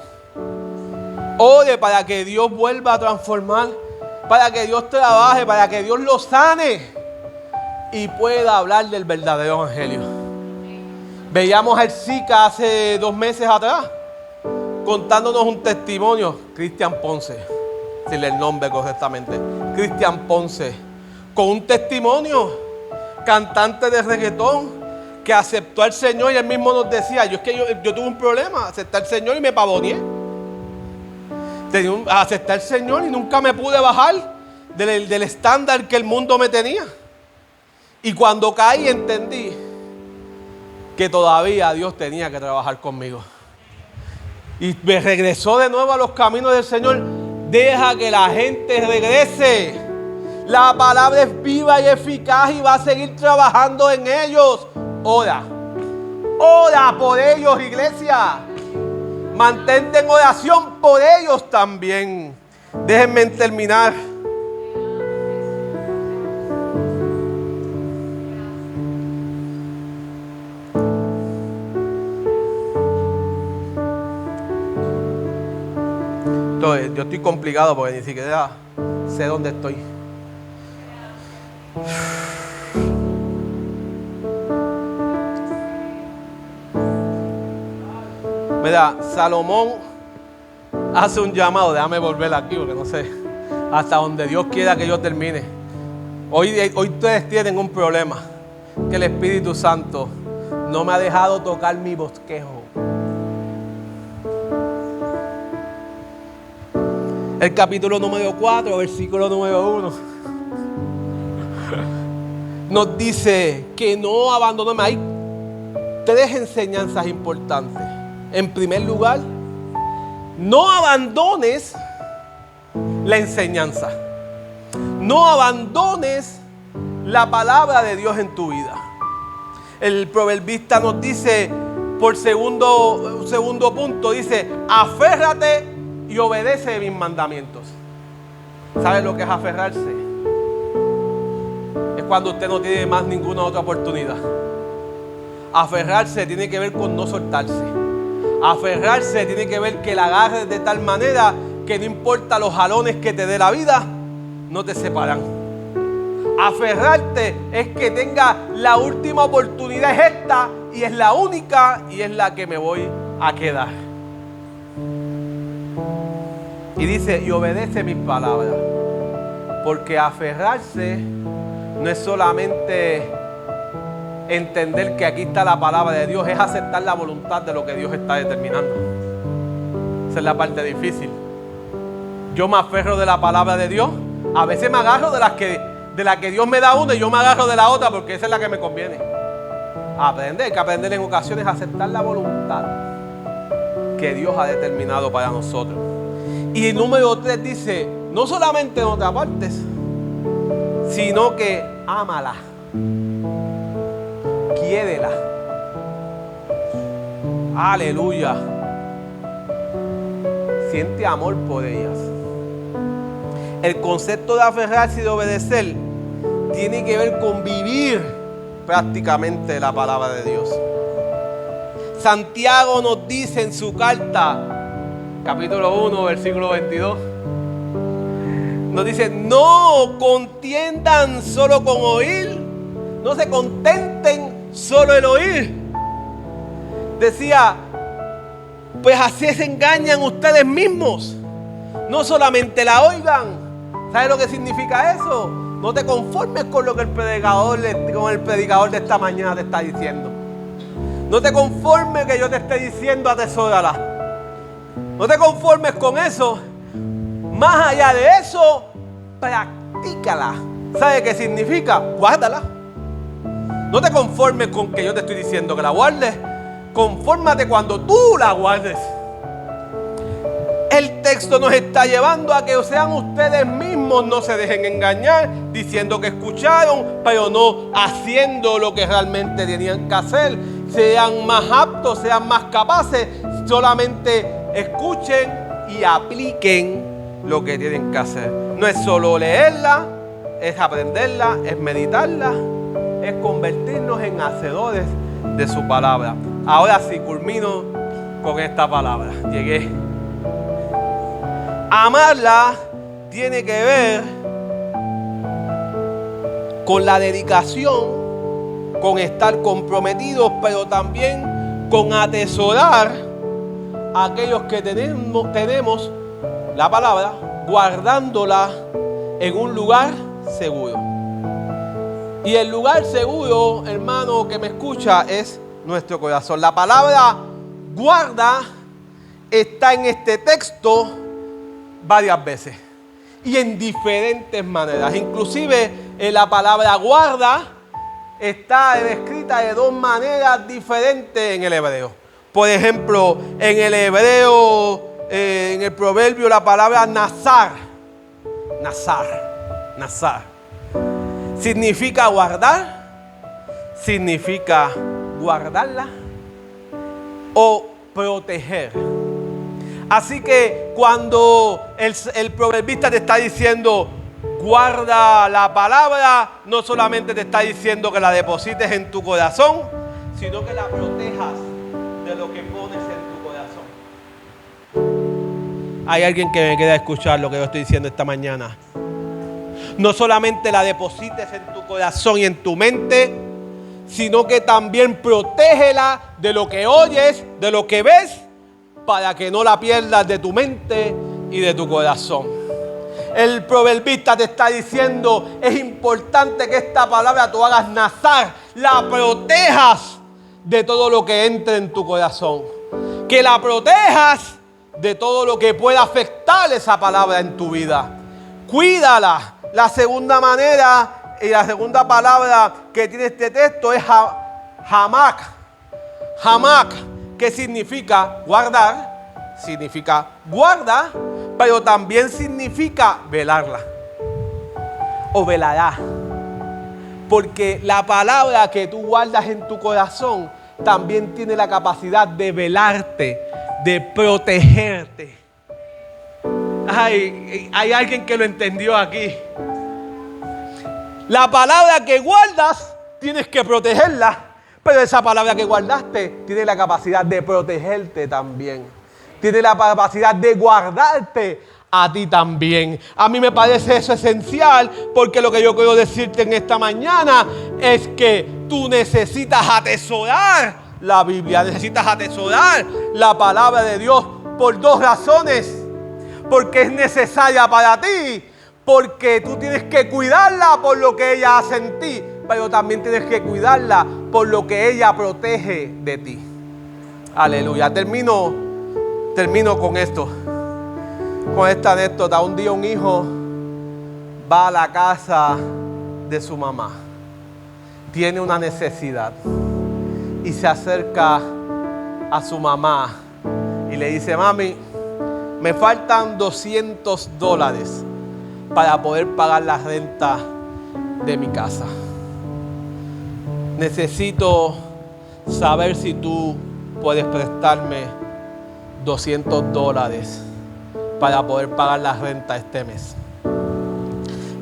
Ore para que Dios vuelva a transformar, para que Dios trabaje, para que Dios lo sane y pueda hablar del verdadero evangelio. Veíamos al Zika hace 2 meses atrás contándonos un testimonio. Cristian Ponce, decirle el nombre correctamente, Cristian Ponce, con un testimonio, cantante de reggaetón, que aceptó al Señor. Y él mismo nos decía, yo tuve un problema, acepté al Señor y me pavoneé. Acepté al Señor y nunca me pude bajar del estándar que el mundo me tenía. Y cuando caí entendí que todavía Dios tenía que trabajar conmigo. Y me regresó de nuevo a los caminos del Señor. Deja que la gente regrese. La palabra es viva y eficaz y va a seguir trabajando en ellos. Ora. Ora por ellos, iglesia. Mantente en oración por ellos también. Déjenme terminar. Entonces, yo estoy complicado porque ni siquiera sé dónde estoy. Mira, Salomón hace un llamado. Déjame volver aquí porque no sé hasta donde Dios quiera que yo termine. Hoy ustedes tienen un problema, que el Espíritu Santo no me ha dejado tocar mi bosquejo. El capítulo número 4, versículo número 1 nos dice que no abandonemos. Hay 3 enseñanzas importantes. En primer lugar, no abandones la enseñanza. No abandones la palabra de Dios en tu vida. El proverbista nos dice, por segundo punto, dice, aférrate y obedece mis mandamientos. ¿Sabe lo que es aferrarse? Es cuando usted no tiene más ninguna otra oportunidad. Aferrarse tiene que ver con no soltarse. Aferrarse tiene que ver que la agarres de tal manera que no importa los jalones que te dé la vida, no te separan. Aferrarte es que tenga la última oportunidad, es esta y es la única y es la que me voy a quedar. Y dice, y obedece mis palabras. Porque aferrarse no es solamente entender que aquí está la palabra de Dios, es aceptar la voluntad de lo que Dios está determinando. Esa es la parte difícil. Yo me aferro de la palabra de Dios. A veces me agarro de la que Dios me da una y yo me agarro de la otra porque esa es la que me conviene. Hay que aprender en ocasiones a aceptar la voluntad que Dios ha determinado para nosotros. Y el número 3 dice, no solamente no te apartes, sino que ámala. Quiérela. Aleluya. Siente amor por ellas. El concepto de aferrarse y de obedecer tiene que ver con vivir prácticamente la palabra de Dios. Santiago nos dice en su carta, capítulo 1, versículo 22, nos dice, no contiendan solo con oír, no se contenten solo el oír. Decía, pues así se engañan ustedes mismos. No solamente la oigan. ¿Sabes lo que significa eso? No te conformes con lo que el predicador de esta mañana te está diciendo. No te conformes que yo te esté diciendo atesórala. No te conformes con eso. Más allá de eso, practícala. ¿Sabes qué significa? Guárdala. No te conformes con que yo te estoy diciendo que la guardes. Confórmate cuando tú la guardes. El texto nos está llevando a que sean ustedes mismos, no se dejen engañar, diciendo que escucharon, pero no haciendo lo que realmente tenían que hacer. Sean más aptos, sean más capaces, solamente escuchen y apliquen lo que tienen que hacer. No es solo leerla, es aprenderla, es meditarla, es convertirnos en hacedores de su palabra. Ahora sí, culmino con esta palabra. Llegué. Amarla tiene que ver con la dedicación, con estar comprometidos, pero también con atesorar a aquellos que tenemos la palabra, guardándola en un lugar seguro. Y el lugar seguro, hermano que me escucha, es nuestro corazón. La palabra guarda está en este texto varias veces y en diferentes maneras. Inclusive la palabra guarda está descrita de 2 maneras diferentes en el hebreo. Por ejemplo, en el hebreo, en el proverbio, la palabra nazar. Significa guardar, significa guardarla o proteger. Así que cuando el proverbista te está diciendo guarda la palabra, no solamente te está diciendo que la deposites en tu corazón, sino que la protejas de lo que pones en tu corazón. Hay alguien que me queda escuchar lo que yo estoy diciendo esta mañana. No solamente la deposites en tu corazón y en tu mente, sino que también protégela de lo que oyes, de lo que ves, para que no la pierdas de tu mente y de tu corazón. El proverbista te está diciendo, es importante que esta palabra tú hagas nazar, la protejas de todo lo que entre en tu corazón. Que la protejas de todo lo que pueda afectar esa palabra en tu vida. Cuídala. La segunda manera y la segunda palabra que tiene este texto es hamak. Hamak, que significa guardar, significa guarda, pero también significa velarla o velará. Porque la palabra que tú guardas en tu corazón también tiene la capacidad de velarte, de protegerte. Hay alguien que lo entendió aquí. La palabra que guardas tienes que protegerla, pero esa palabra que guardaste tiene la capacidad de protegerte también. Tiene la capacidad de guardarte a ti también. A mí me parece eso esencial, porque lo que yo quiero decirte en esta mañana es que tú necesitas atesorar la Biblia, necesitas atesorar la palabra de Dios por dos razones. Porque es necesaria para ti, porque tú tienes que cuidarla por lo que ella hace en ti, pero también tienes que cuidarla por lo que ella protege de ti. Aleluya. Termino con esto, con esta anécdota. Un día un hijo va a la casa de su mamá, tiene una necesidad y se acerca a su mamá y le dice: mami, me faltan $200 para poder pagar la renta de mi casa. Necesito saber si tú puedes prestarme $200 para poder pagar la renta este mes.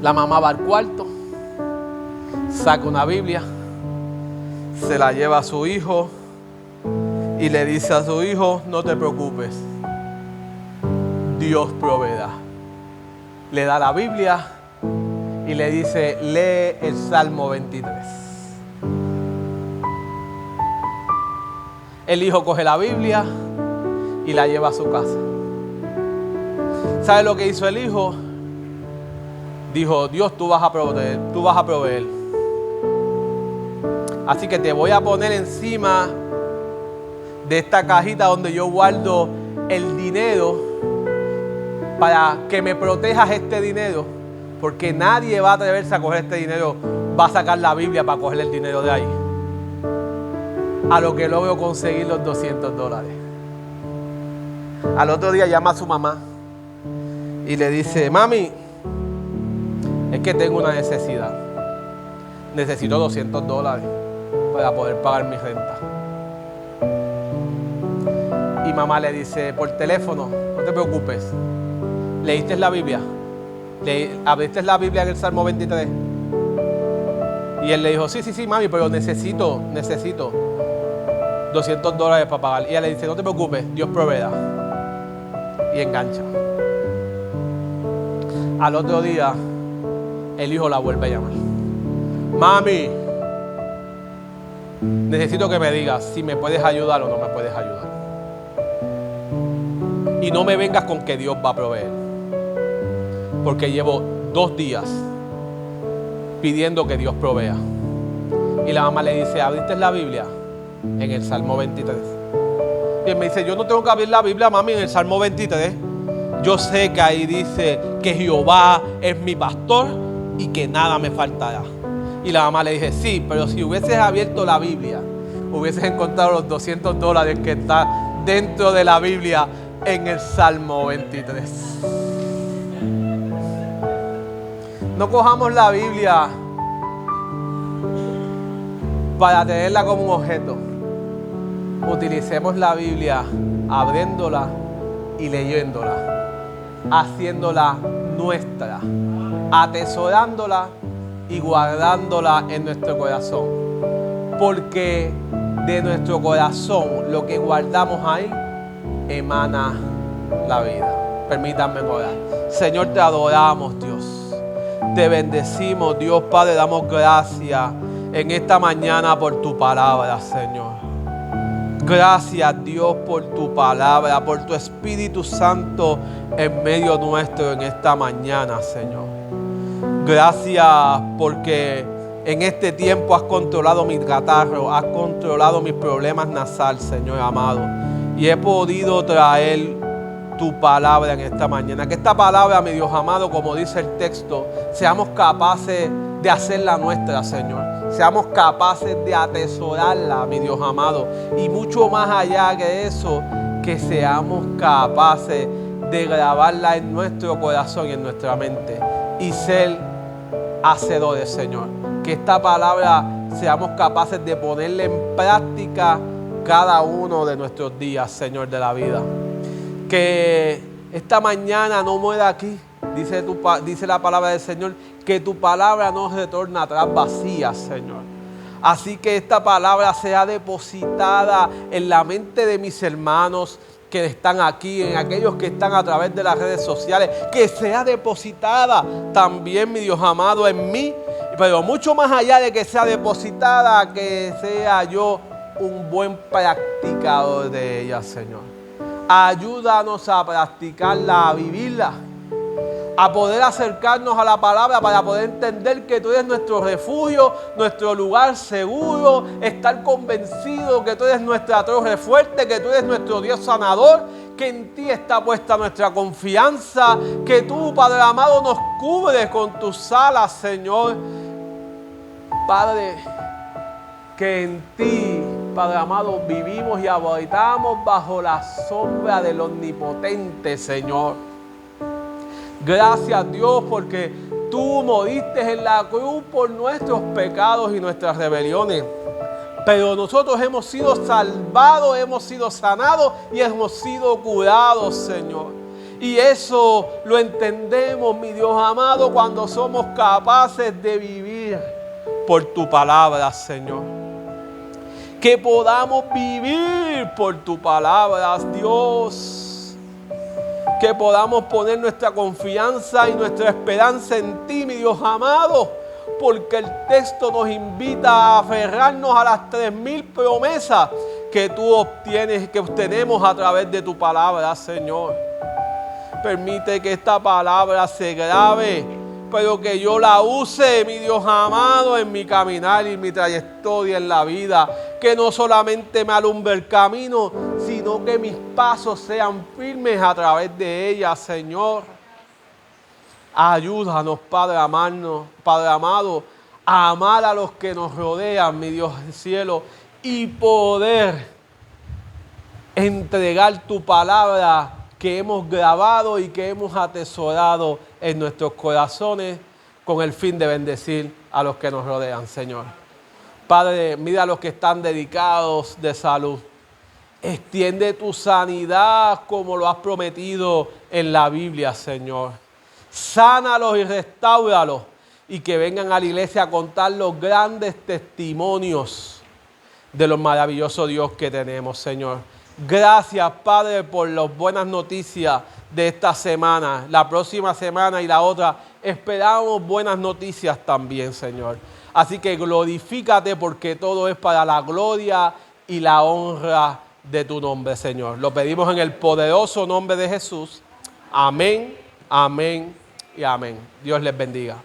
La mamá va al cuarto, saca una Biblia, se la lleva a su hijo y le dice a su hijo: no te preocupes, Dios proveerá. Le da la Biblia y le dice: lee el Salmo 23. El hijo coge la Biblia y la lleva a su casa. ¿Sabe lo que hizo el hijo? Dijo: Dios, tú vas a proveer. Así que te voy a poner encima de esta cajita donde yo guardo el dinero, para que me protejas este dinero, porque nadie va a atreverse a coger este dinero, va a sacar la Biblia para coger el dinero de ahí. A lo que logro conseguir los $200. Al otro día llama a su mamá y le dice: mami, es que tengo una necesidad. Necesito $200 para poder pagar mi renta. Y mamá le dice por teléfono: no te preocupes, ¿leíste la Biblia? ¿Abriste la Biblia en el Salmo 23? Y él le dijo: sí, mami, pero necesito $200 para pagar. Y ella le dice: no te preocupes, Dios proveerá. Y engancha. Al otro día, el hijo la vuelve a llamar: mami, necesito que me digas si me puedes ayudar o no me puedes ayudar. Y no me vengas con que Dios va a proveer, porque llevo 2 días pidiendo que Dios provea. Y la mamá le dice: ¿abriste la Biblia en el Salmo 23? Y él me dice: yo no tengo que abrir la Biblia, mami, en el Salmo 23. Yo sé que ahí dice que Jehová es mi pastor y que nada me faltará. Y la mamá le dice: sí, pero si hubieses abierto la Biblia, hubieses encontrado los $200 que está dentro de la Biblia en el Salmo 23. No cojamos la Biblia para tenerla como un objeto, utilicemos la Biblia abriéndola y leyéndola, haciéndola nuestra, atesorándola y guardándola en nuestro corazón. Porque de nuestro corazón, lo que guardamos ahí, emana la vida. Permítanme orar. Señor, te adoramos, Dios. Te bendecimos, Dios Padre. Damos gracias en esta mañana por tu palabra, Señor. Gracias, Dios, por tu palabra, por tu Espíritu Santo en medio nuestro en esta mañana, Señor. Gracias porque en este tiempo has controlado mi catarro, has controlado mis problemas nasales, Señor amado. Y he podido traer tu palabra en esta mañana. Que esta palabra, mi Dios amado, como dice el texto, seamos capaces de hacerla nuestra, Señor. Seamos capaces de atesorarla, mi Dios amado. Y mucho más allá que eso, que seamos capaces de grabarla en nuestro corazón y en nuestra mente. Y ser hacedores, Señor. Que esta palabra seamos capaces de ponerla en práctica cada uno de nuestros días, Señor, de la vida. Que esta mañana no muera aquí, dice la palabra del Señor, que tu palabra no retorna atrás vacía, Señor. Así que esta palabra sea depositada en la mente de mis hermanos que están aquí, en aquellos que están a través de las redes sociales, que sea depositada también, mi Dios amado, en mí, pero mucho más allá de que sea depositada, que sea yo un buen practicador de ella, Señor. Ayúdanos a practicarla, a vivirla, a poder acercarnos a la palabra para poder entender que tú eres nuestro refugio, nuestro lugar seguro, estar convencido que tú eres nuestra torre fuerte, que tú eres nuestro Dios sanador, que en ti está puesta nuestra confianza, que tú, Padre amado, nos cubres con tus alas, Señor. Padre, que en ti, Padre amado, vivimos y habitamos bajo la sombra del Omnipotente, Señor. Gracias, Dios, porque tú moriste en la cruz por nuestros pecados y nuestras rebeliones. Pero nosotros hemos sido salvados, hemos sido sanados y hemos sido curados, Señor. Y eso lo entendemos, mi Dios amado, cuando somos capaces de vivir por tu palabra, Señor. Que podamos vivir por tu palabra, Dios. Que podamos poner nuestra confianza y nuestra esperanza en ti, mi Dios amado. Porque el texto nos invita a aferrarnos a las 3,000 promesas que tú obtienes, que obtenemos a través de tu palabra, Señor. Permite que esta palabra se grabe, pero que yo la use, mi Dios amado, en mi caminar y en mi trayectoria en la vida. Que no solamente me alumbre el camino, sino que mis pasos sean firmes a través de ella, Señor. Ayúdanos, Padre amado, a amar a los que nos rodean, mi Dios del cielo, y poder entregar tu palabra que hemos grabado y que hemos atesorado en nuestros corazones con el fin de bendecir a los que nos rodean, Señor. Padre, mira a los que están dedicados de salud. Extiende tu sanidad como lo has prometido en la Biblia, Señor. Sánalos y restáuralos y que vengan a la iglesia a contar los grandes testimonios de los maravillosos Dios que tenemos, Señor. Gracias, Padre, por las buenas noticias de esta semana. La próxima semana y la otra esperamos buenas noticias también, Señor. Así que glorifícate porque todo es para la gloria y la honra de tu nombre, Señor. Lo pedimos en el poderoso nombre de Jesús. Amén, amén y amén. Dios les bendiga.